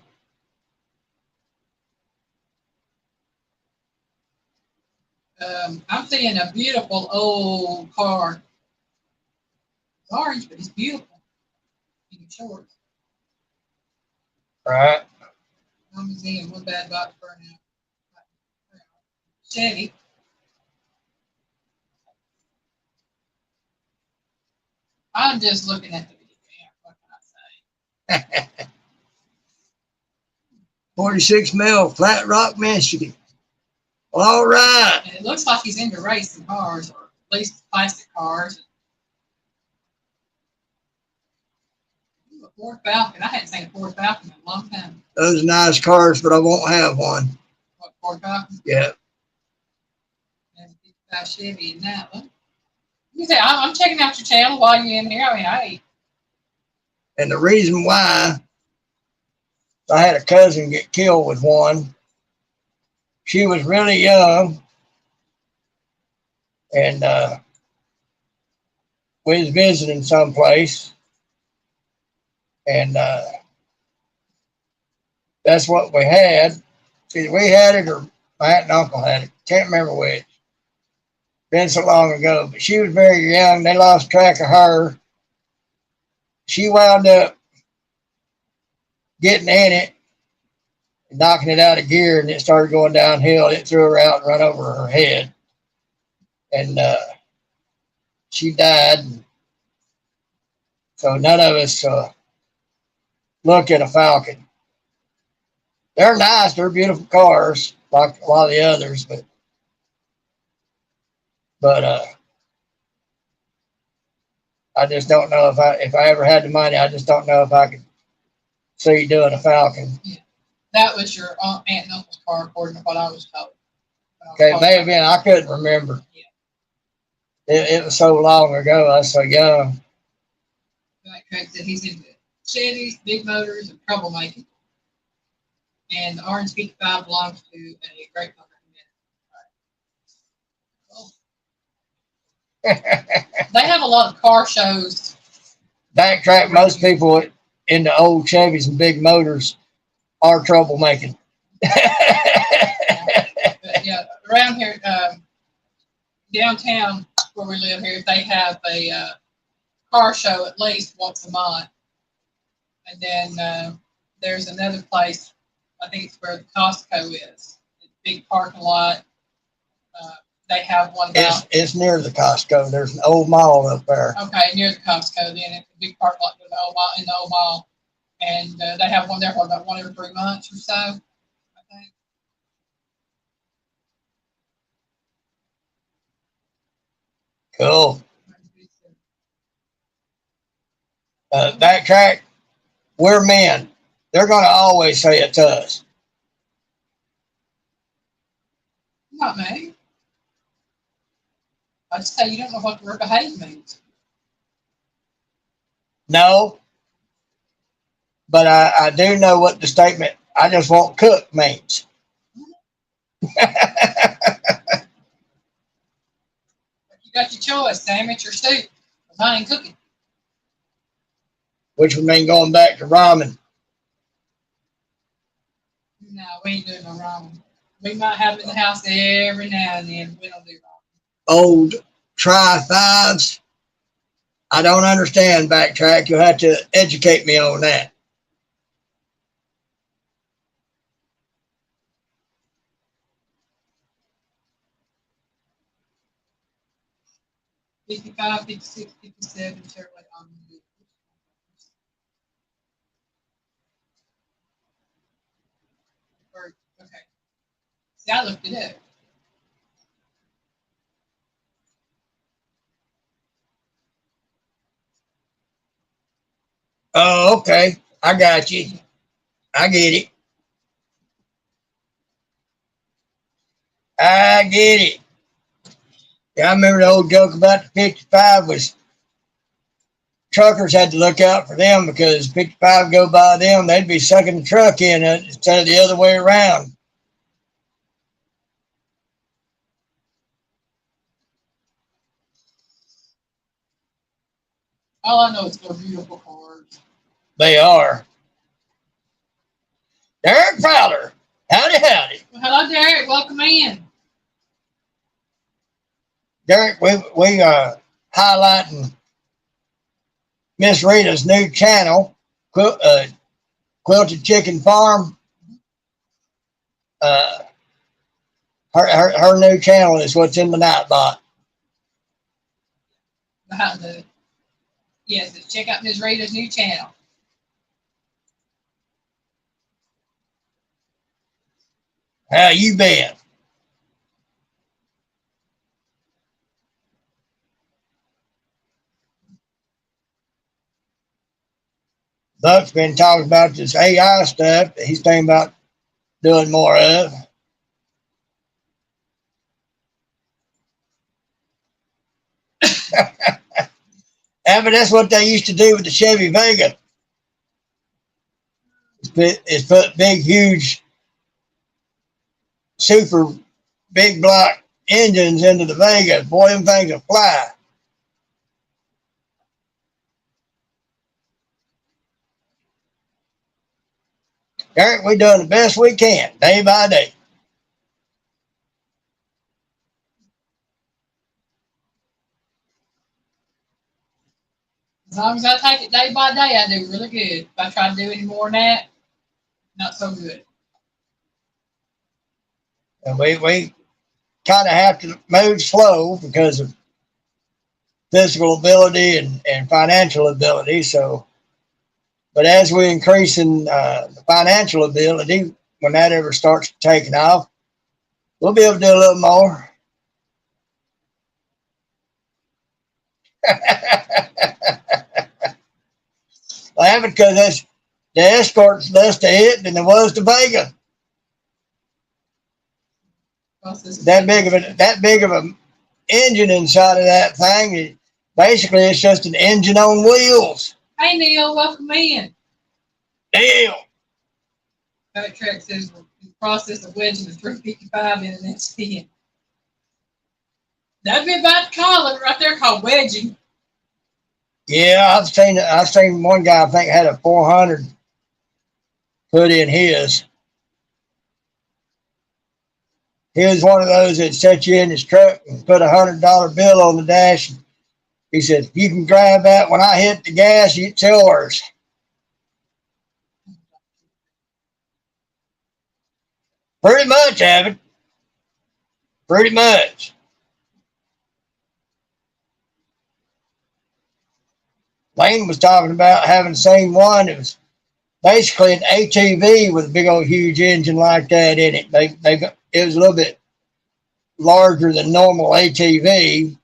[SPEAKER 2] I'm seeing a beautiful old car. It's orange, but it's beautiful. In shorts.
[SPEAKER 1] Right.
[SPEAKER 2] No museum. One bad box burnout. Chevy. I'm just looking at the video. What can I say?
[SPEAKER 1] 46 mil, Flat Rock, Michigan. All right.
[SPEAKER 2] And it looks like he's into racing cars, or at least plastic cars. Ooh, a Ford Falcon. I hadn't seen a Ford Falcon in a long time.
[SPEAKER 1] Those are nice cars, but I won't have one.
[SPEAKER 2] What, Ford Falcon?
[SPEAKER 1] Yeah.
[SPEAKER 2] There's a 55 Chevy in that one. You say, I'm checking out your channel while you're in here. I mean, hey,
[SPEAKER 1] And the reason why, I had a cousin get killed with one. She was really young, and we was visiting someplace, and that's what we had. Either we had it or my aunt and uncle had it. Can't remember which. Been so long ago, but she was very young. They lost track of her. She wound up getting in it, knocking it out of gear, and it started going downhill. It threw her out and run over her head, and she died. So none of us looked at a Falcon. They're nice. They're beautiful cars, like a lot of the others, but I just don't know if I ever had the money. I just don't know if I could see doing a Falcon.
[SPEAKER 2] Yeah. That was your aunt and uncle's car, according to what I was told.
[SPEAKER 1] Okay, it may have been. I couldn't remember.
[SPEAKER 2] Yeah.
[SPEAKER 1] It was so long ago. I was so young.
[SPEAKER 2] Like Craig said, he's into Chevys, big motors, and troublemaking. And the Orange 55 belongs to a great company. They have a lot of car shows.
[SPEAKER 1] Backtrack, most people into old Chevys and big motors are troublemaking.
[SPEAKER 2] But yeah, around here, downtown where we live here, they have a car show at least once a month. And then there's another place, I think it's where the Costco is. It's a big parking lot. They have one about.
[SPEAKER 1] It's near the Costco. There's an old mall up there.
[SPEAKER 2] Okay, near the Costco, then it's a big parking lot in the old mall. And they have one there for about 1 every 3 months or so, I think.
[SPEAKER 1] Cool. Backtrack, we're men. They're going to always say it to us.
[SPEAKER 2] Not me. I just say you don't know what the word behave means.
[SPEAKER 1] No, but I do know what the statement "I just won't cook" means.
[SPEAKER 2] You got your choice: sandwich or soup. I ain't cooking.
[SPEAKER 1] Which would mean going back to ramen.
[SPEAKER 2] No, we ain't doing no ramen. We might have it in the house every now and then. We don't do ramen.
[SPEAKER 1] Old Tri-5s. I don't understand, Backtrack. You'll have to educate me on that.
[SPEAKER 2] '55, '56, '57, Chevrolet Omni. Okay. See, I looked it up.
[SPEAKER 1] Oh, okay. I got you. I get it. I get it. Yeah, I remember the old joke about the 55 was truckers had to look out for them because 55 go by them, they'd be sucking the truck in instead of the other way around.
[SPEAKER 2] All I know is they're beautiful cars.
[SPEAKER 1] They are. Derek Fowler. Howdy, howdy.
[SPEAKER 2] Well, hello, Derek. Welcome in.
[SPEAKER 1] Derek, we highlighting Miss Rita's new channel, Quilted Chicken Farm. Her new channel is what's in the Nightbot.
[SPEAKER 2] Yes, check out Ms. Rita's new channel.
[SPEAKER 1] How you been? Buck's been talking about this AI stuff that he's thinking about doing more of. Yeah, but that's what they used to do with the Chevy Vega. put big, huge, super big block engines into the Vegas. Boy, them things will fly. Eric, we doing the best we can, day by day.
[SPEAKER 2] As long as I take it day by day, I do really good. If I try to do any more than that, not so good.
[SPEAKER 1] And we kind of have to move slow because of physical ability and financial ability. So, but as we increase in the financial ability, when that ever starts taking off, we'll be able to do a little more. Laughing because the escort's less to hit than it was to Vega. That big of a engine inside of that thing. Basically, it's just an engine on wheels.
[SPEAKER 2] Hey Neil, welcome in.
[SPEAKER 1] Damn.
[SPEAKER 2] That track says we're in the process of wedging the 355 in the next 10. That'd be about to call it right there, called wedging.
[SPEAKER 1] Yeah, I've seen one guy I think had a 400 put in his. He was one of those that set you in his truck and put $100 bill on the dash. He said, "You can grab that when I hit the gas. It's yours." Pretty much, Abbott. Pretty much. Lane was talking about having seen one. It was basically an ATV with a big old huge engine like that in it. It was a little bit larger than normal ATV.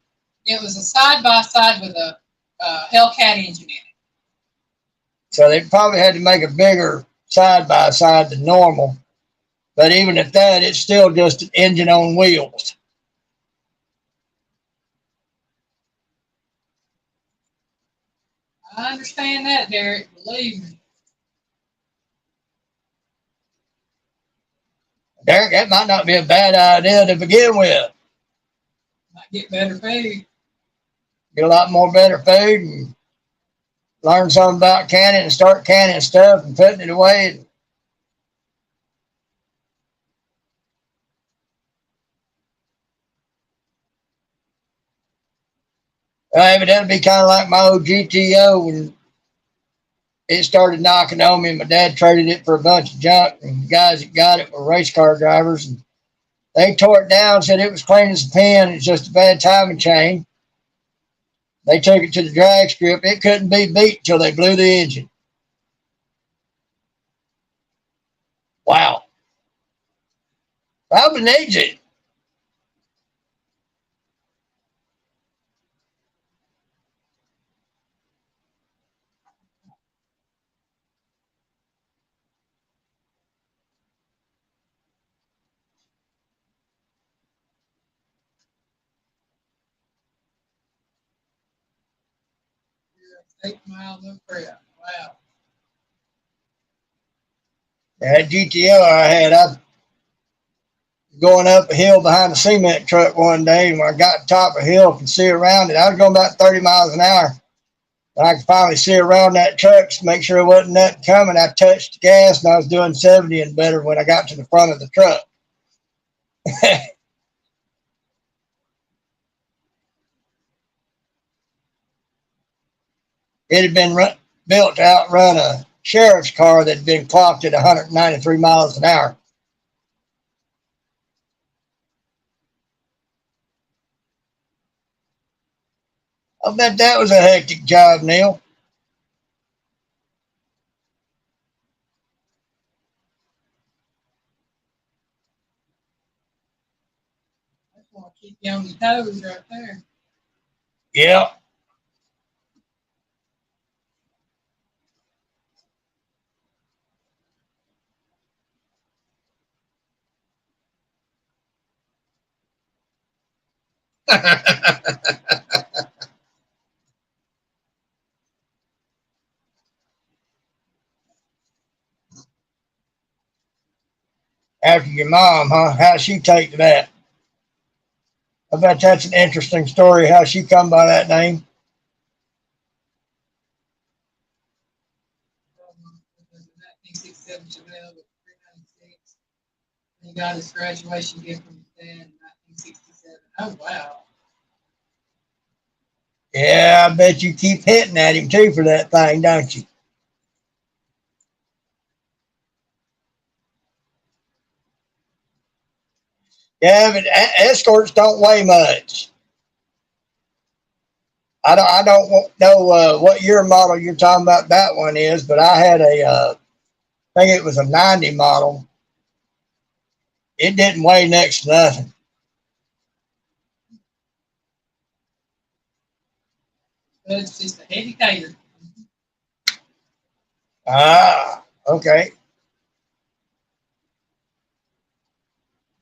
[SPEAKER 2] It was a side by side with a Hellcat engine in it.
[SPEAKER 1] So they probably had to make a bigger side by side than normal. But even at that, it's still just an engine on wheels.
[SPEAKER 2] I understand that, Derek. Believe me.
[SPEAKER 1] Derek, that might not be a bad idea to begin with.
[SPEAKER 2] Might get better food.
[SPEAKER 1] Get a lot more better food and learn something about canning and start canning stuff and putting it away. That'd be kind of like my old GTO when it started knocking on me, and my dad traded it for a bunch of junk. And the guys that got it were race car drivers, and they tore it down, said it was clean as a pin. It's just a bad timing chain. They took it to the drag strip. It couldn't be beat until they blew the engine. Wow. How needs it?
[SPEAKER 2] You're 8 miles of prep. Wow.
[SPEAKER 1] That GTO I had, I was going up a hill behind a cement truck one day, and when I got to the top of the hill, I could see around it. I was going about 30 miles an hour. And I could finally see around that truck to make sure it wasn't nothing coming. I touched the gas, and I was doing 70 and better when I got to the front of the truck. It had been built to outrun a sheriff's car that had been clocked at 193 miles an hour. I bet that was a hectic job, Neil.
[SPEAKER 2] That's gonna keep you on your toes right there.
[SPEAKER 1] Yeah. After your mom, huh? How'd she take to that? I bet that's an interesting story how she come by that name.
[SPEAKER 2] 1967 Chevelle with 396. He got his graduation gift from his dad in 1967. Oh, wow.
[SPEAKER 1] Yeah, I bet you keep hitting at him too for that thing, don't you? Yeah, but escorts don't weigh much. I don't know what year model you're talking about that one is, but I had I think it was a 90 model. It didn't weigh next to nothing.
[SPEAKER 2] It's just a heavy gator.
[SPEAKER 1] Ah, okay.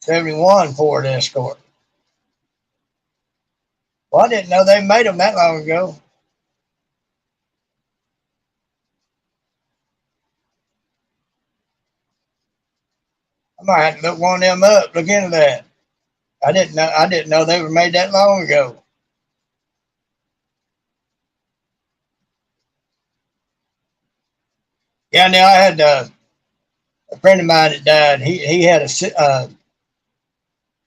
[SPEAKER 1] 71 Ford Escort. Well, I didn't know they made them that long ago. I might have to look one of them up. Look into that. I didn't know. I didn't know they were made that long ago. Yeah, now I had a friend of mine that died. He had a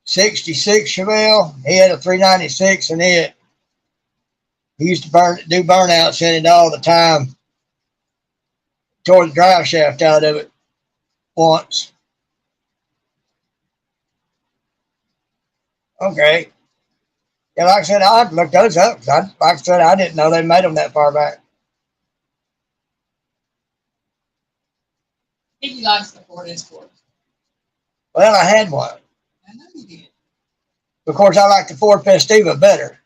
[SPEAKER 1] 66 Chevelle. He had a 396, and he used to do burnouts in it all the time. Tore the drive shaft out of it once. Okay. Yeah, like I said, I would look those up. Like I said, I didn't know they made them that far back.
[SPEAKER 2] He likes the Ford Escort.
[SPEAKER 1] Well, I had one.
[SPEAKER 2] I know he did.
[SPEAKER 1] Of course, I like the Ford Festiva better.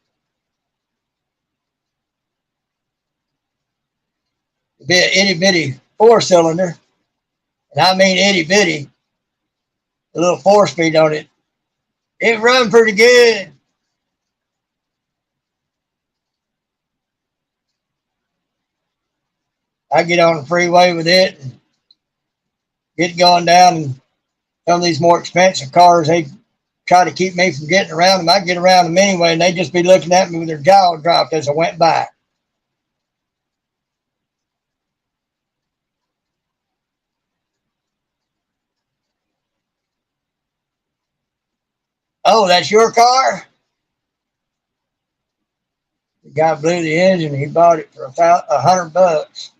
[SPEAKER 1] It'd be an itty bitty 4 cylinder, and I mean itty bitty. A little 4 speed on it. It run pretty good. I get on the freeway with it and get going down. And some of these more expensive cars, they try to keep me from getting around them. I get around them anyway, and they just be looking at me with their jaw dropped as I went by. Oh, that's your car? The guy blew the engine. He bought it for $100.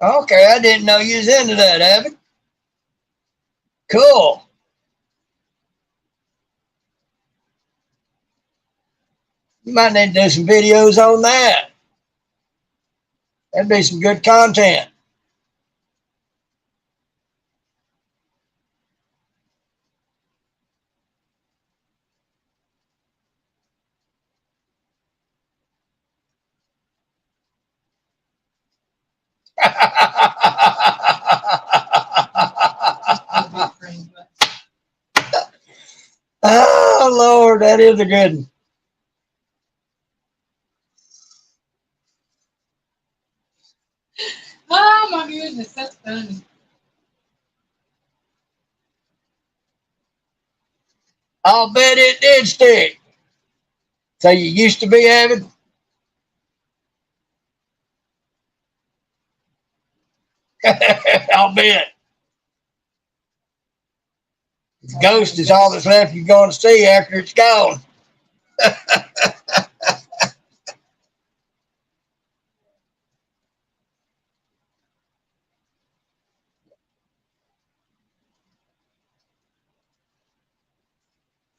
[SPEAKER 2] Oh,
[SPEAKER 1] Okay, I didn't know you was into that, Evan. Cool. You might need to do some videos on that. That'd be some good content.
[SPEAKER 2] big cream.
[SPEAKER 1] Oh Lord, that is a good one.
[SPEAKER 2] Oh my goodness, that's funny.
[SPEAKER 1] I'll bet it did stick. So you used to be avid? I'll bet. Ghost is all that's left you're going to see after it's gone.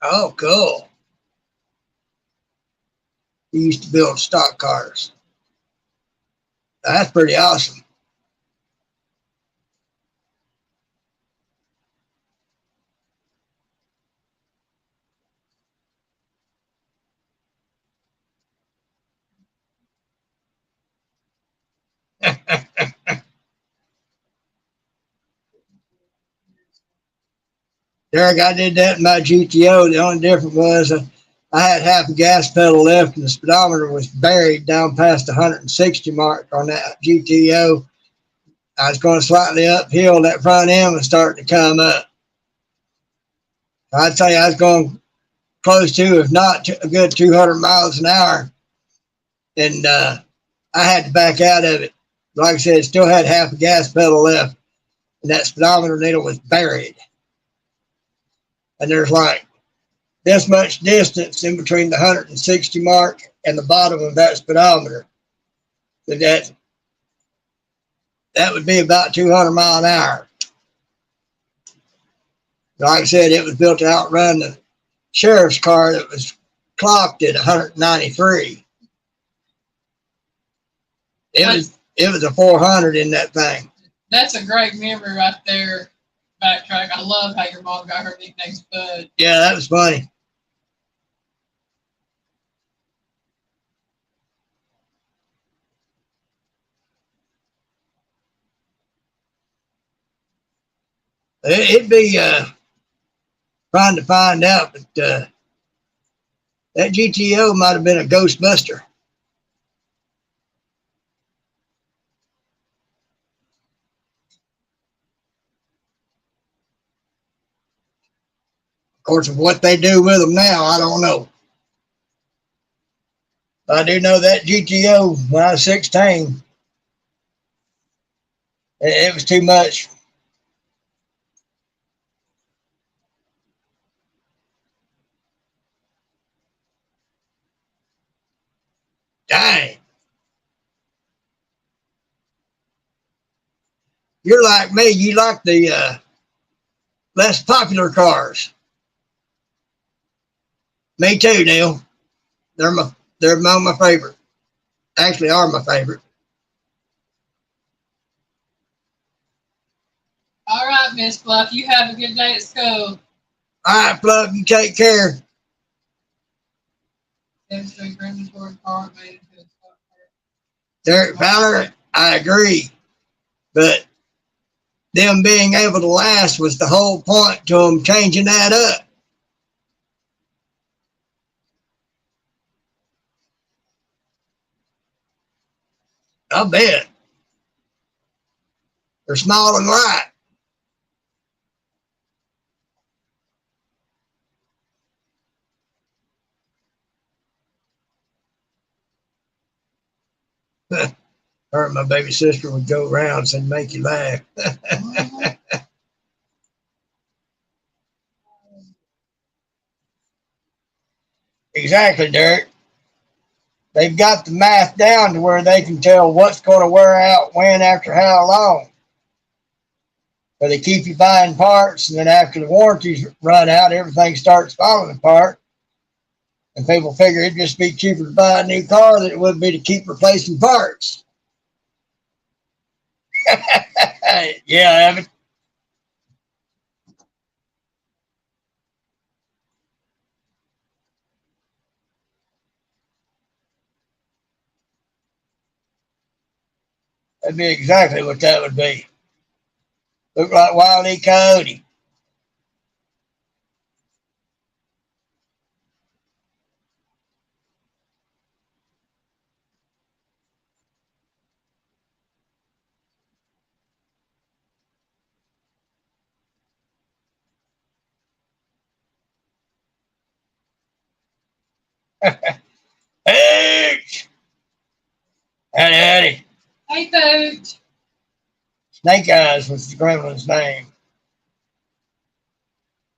[SPEAKER 1] Oh, cool. He used to build stock cars. That's pretty awesome. Derek, I did that in my GTO. The only difference was I had half a gas pedal left, and the speedometer was buried down past the 160 mark on that GTO. I was going slightly uphill. That front end was starting to come up. I'd say I was going close to, if not a good 200 miles an hour. And I had to back out of it. Like I said, it still had half a gas pedal left, and that speedometer needle was buried. And there's like this much distance in between the 160 mark and the bottom of that speedometer. That would be about 200 mile an hour. Like I said, it was built to outrun the sheriff's car that was clocked at 193. It was a 400 in that thing.
[SPEAKER 2] That's a great memory right there. Backtrack. I love how your mom got her nickname Spud.
[SPEAKER 1] Yeah, that was funny. It'd be trying to find out, but that GTO might have been a Ghostbuster. Of course, what they do with them now, I don't know. But I do know that GTO when I was 16, it was too much. Dang. You're like me. You like the less popular cars. Me too, Neil. They're among my favorite. Actually, are my favorite.
[SPEAKER 2] All right, Miss Fluff. You have a good day at school.
[SPEAKER 1] All right, Fluff. You take care.
[SPEAKER 2] Demonstrate regulatory car made into a
[SPEAKER 1] Derek Fowler, I agree. But them being able to last was the whole point to them changing that up. I bet. They're small and light. Her and my baby sister would go around and make you laugh. Exactly, Derek. They've got the math down to where they can tell what's going to wear out when after how long. But they keep you buying parts, and then after the warranties run out, everything starts falling apart. And people figure it'd just be cheaper to buy a new car than it would be to keep replacing parts. Yeah, Evan. That'd be exactly what that would be. Look like Wild E. Coyote. Hey! Howdy, howdy.
[SPEAKER 2] Hey, folks.
[SPEAKER 1] Snake Eyes was the gremlin's name.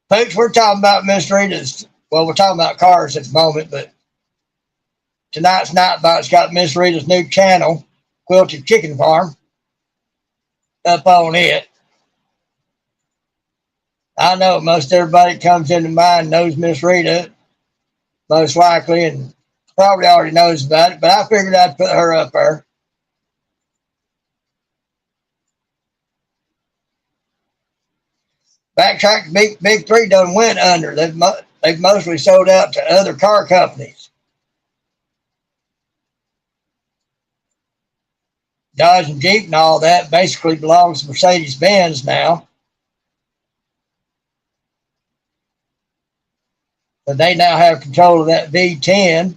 [SPEAKER 1] Folks, we're talking about Miss Rita's. Well, we're talking about cars at the moment, but tonight's Nightbot's got Miss Rita's new channel, Quilted Chicken Farm, up on it. I know most everybody that comes into mind knows Miss Rita, most likely, and probably already knows about it, but I figured I'd put her up there. Backtrack, Big Three done went under. They've mostly sold out to other car companies. Dodge and Jeep and all that basically belongs to Mercedes-Benz. Now But they now have control of that V10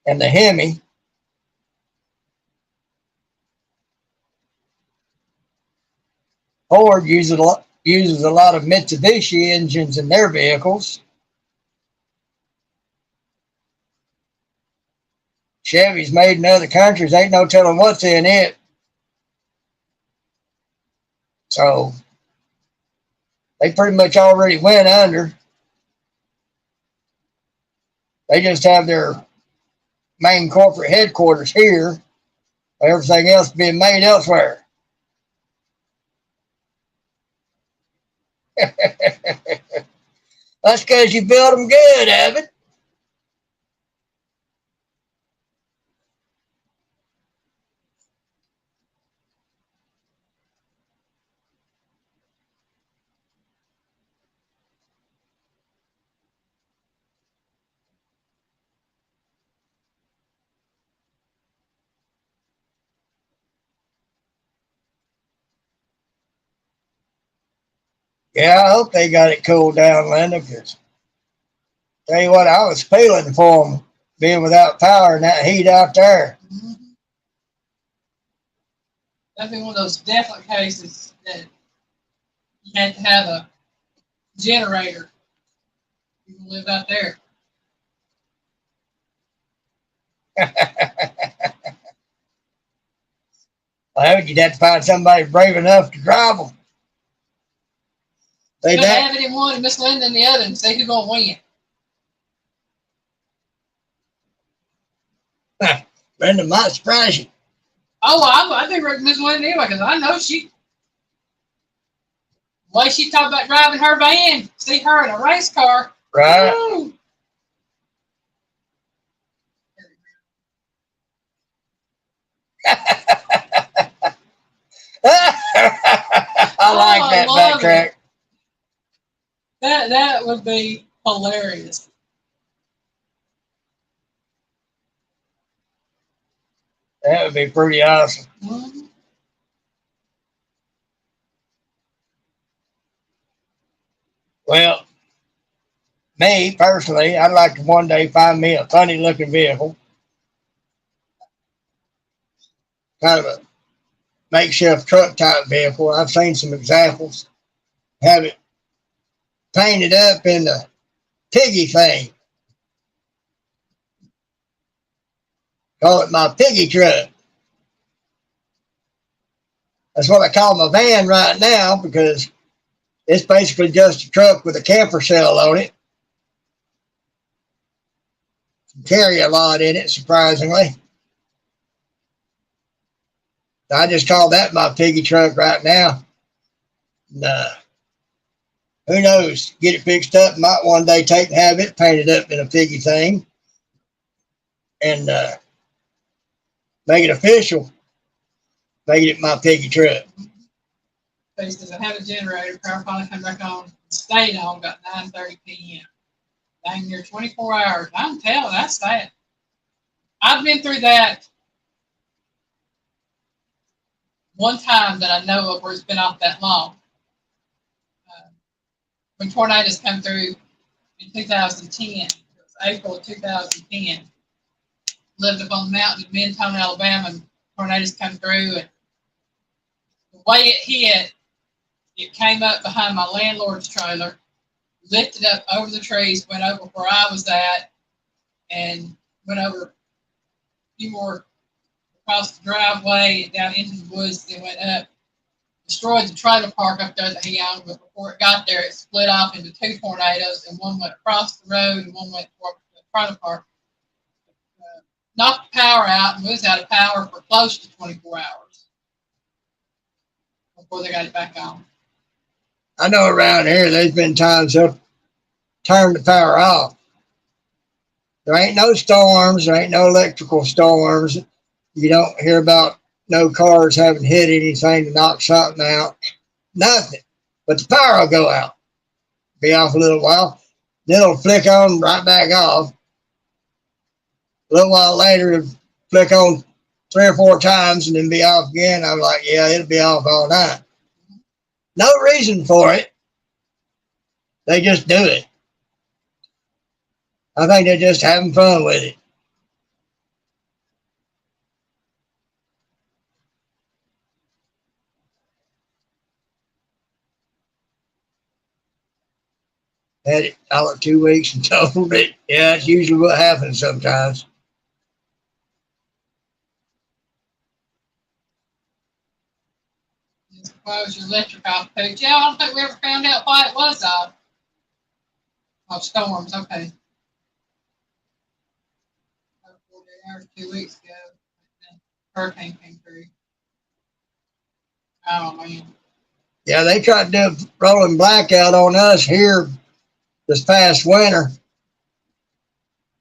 [SPEAKER 1] and the Hemi. Ford uses a lot of Mitsubishi engines in their vehicles. Chevy's made in other countries. Ain't no telling what's in it. So they pretty much already went under. They just have their main corporate headquarters here. Everything else being made elsewhere. That's because you built them good, Abbott. Yeah, I hope they got it cooled down, Linda, because tell you what, I was feeling for them being without power and that heat out there.
[SPEAKER 2] Mm-hmm. That'd be one of those definite cases that you had to have a generator. You can live out there.
[SPEAKER 1] Well, you'd have to find somebody brave enough to drive them.
[SPEAKER 2] They don't have it in one and Miss Linda in the other and say who's going to win.
[SPEAKER 1] Linda might surprise you.
[SPEAKER 2] Oh, I think Miss Linda anyway because I know the way she talked about driving her van, see her in a race car.
[SPEAKER 1] Right.
[SPEAKER 2] Woo.
[SPEAKER 1] I like that backtrack.
[SPEAKER 2] That would be hilarious.
[SPEAKER 1] That would be pretty awesome.
[SPEAKER 2] Mm-hmm.
[SPEAKER 1] Well, me personally, I'd like to one day find me a funny looking vehicle. Kind of a makeshift truck type vehicle. I've seen some examples. Have it painted up in the Piggy thing. Call it my Piggy truck. That's what I call my van right now because it's basically just a truck with a camper shell on it. Carry a lot in it, surprisingly. I just call that my Piggy truck right now. Who knows? Get it fixed up. Might one day take and have it painted up in a Piggy thing and make it official. Make it my Piggy truck.
[SPEAKER 2] Because I have a generator, power finally come back on, stayed on about 9:30 p.m. Dang near 24 hours. I'm telling, that's sad. I've been through that one time that I know of where it's been off that long. When tornadoes come through in 2010, it was April of 2010. Lived up on the mountain in Mentone, Alabama, and tornadoes come through, and the way it hit, it came up behind my landlord's trailer, lifted up over the trees, went over where I was at, and went over a few more across the driveway and down into the woods, then went up, destroyed the trailer park up there that he owned, but before it got there, it split off into two tornadoes, and one went across the road and one went toward the trailer park. Knocked the power out and was out of power for close to 24 hours before they got it back on.
[SPEAKER 1] I know around here there's been times they'll turn the power off. There ain't no storms, there ain't no electrical storms. You don't hear about no cars having hit anything to knock something out. Nothing. But the power will go out. Be off a little while. Then it'll flick on right back off. A little while later, it'll flick on 3 or 4 times and then be off again. I'm like, yeah, it'll be off all night. No reason for it. They just do it. I think they're just having fun with it. Had it all 2 weeks and told it. Yeah, it's usually what happens sometimes.
[SPEAKER 2] Why was your electric off? But yeah, I don't think we ever found out why it was off. Oh, storms, okay. 48 hours, 2 weeks ago. Hurricane came through. Oh man.
[SPEAKER 1] Yeah, they tried to do a rolling blackout on us here this past winter.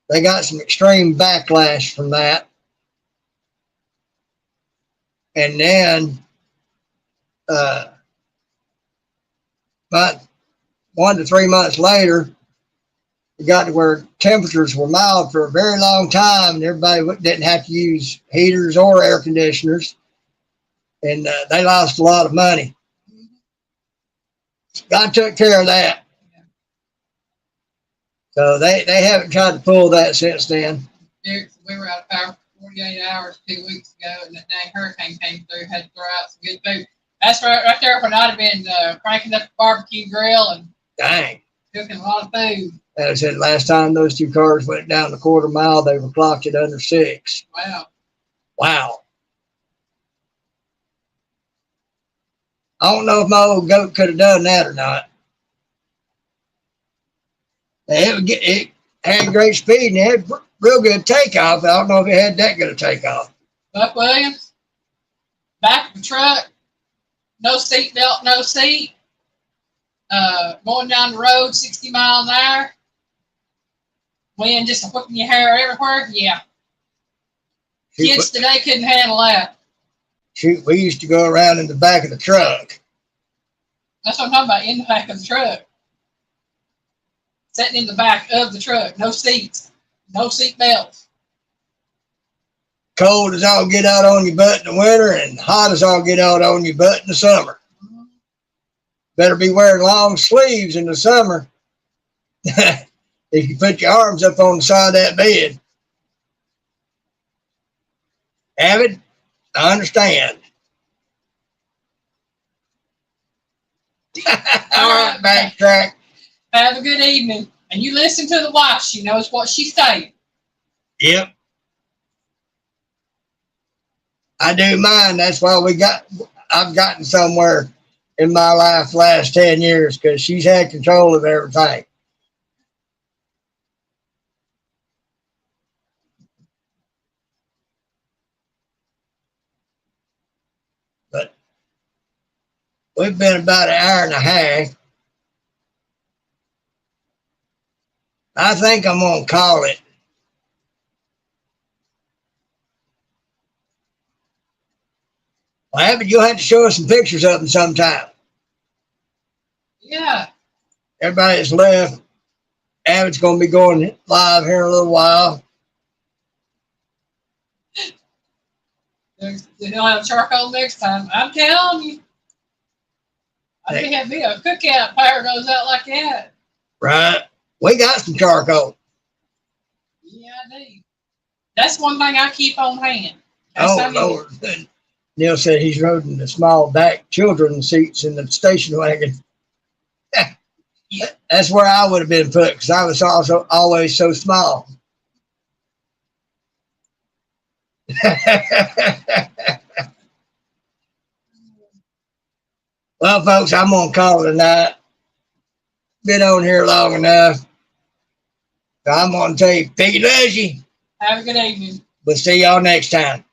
[SPEAKER 1] They got some extreme backlash from that. And then about 1 to 3 months later, it got to where temperatures were mild for a very long time, and everybody didn't have to use heaters or air conditioners, and they lost a lot of money. God took care of that. So they haven't tried to pull that since then.
[SPEAKER 2] We were out of power for 48 hours 2 weeks ago, and that dang hurricane came through, had to throw out some good food. That's right there when I'd have been cranking up the barbecue grill and
[SPEAKER 1] Dang.
[SPEAKER 2] cooking a lot of food.
[SPEAKER 1] As I said, last time those two cars went down the quarter mile, they were clocked at under 6.
[SPEAKER 2] Wow.
[SPEAKER 1] Wow. I don't know if my old goat could have done that or not. It had great speed and it had real good takeoff. I don't know if it had that good a takeoff.
[SPEAKER 2] Buck Williams, back of the truck, no seat belt, no seat, going down the road 60 miles an hour, wind just whipping your hair everywhere. Yeah. Kids today couldn't handle that.
[SPEAKER 1] Shoot, we used to go around in the back of the truck.
[SPEAKER 2] That's what I'm talking about, in the back of the truck. Sitting in the back of the truck, no seats, no seat belts.
[SPEAKER 1] Cold as all get out on your butt in the winter and hot as all get out on your butt in the summer. Mm-hmm. Better be wearing long sleeves in the summer if you put your arms up on the side of that bed. Avid, I understand. All right, backtrack.
[SPEAKER 2] Have a good evening. And you listen to the wife. She knows what she's saying.
[SPEAKER 1] Yep. I do mine. That's why I've gotten somewhere in my life the last 10 years because she's had control of everything. But we've been about an hour and a half. I think I'm going to call it. Well, Abbott, you'll have to show us some pictures of them sometime.
[SPEAKER 2] Yeah.
[SPEAKER 1] Everybody that's left, Abbott's going to be going live here in a little while.
[SPEAKER 2] They'll have charcoal next time. I'm telling you. I think it'd be a cookout. Fire goes out like that.
[SPEAKER 1] Right. We got some charcoal.
[SPEAKER 2] Yeah, I do. That's one thing I keep on hand.
[SPEAKER 1] Oh, Lord. Neil said he's riding the small back children's seats in the station wagon. That's where I would have been put because I was also always so small. Well, folks, I'm going to call it a night. Been on here long enough. So I'm going to tell you, Piggy loves you.
[SPEAKER 2] Have a good evening.
[SPEAKER 1] We'll see y'all next time.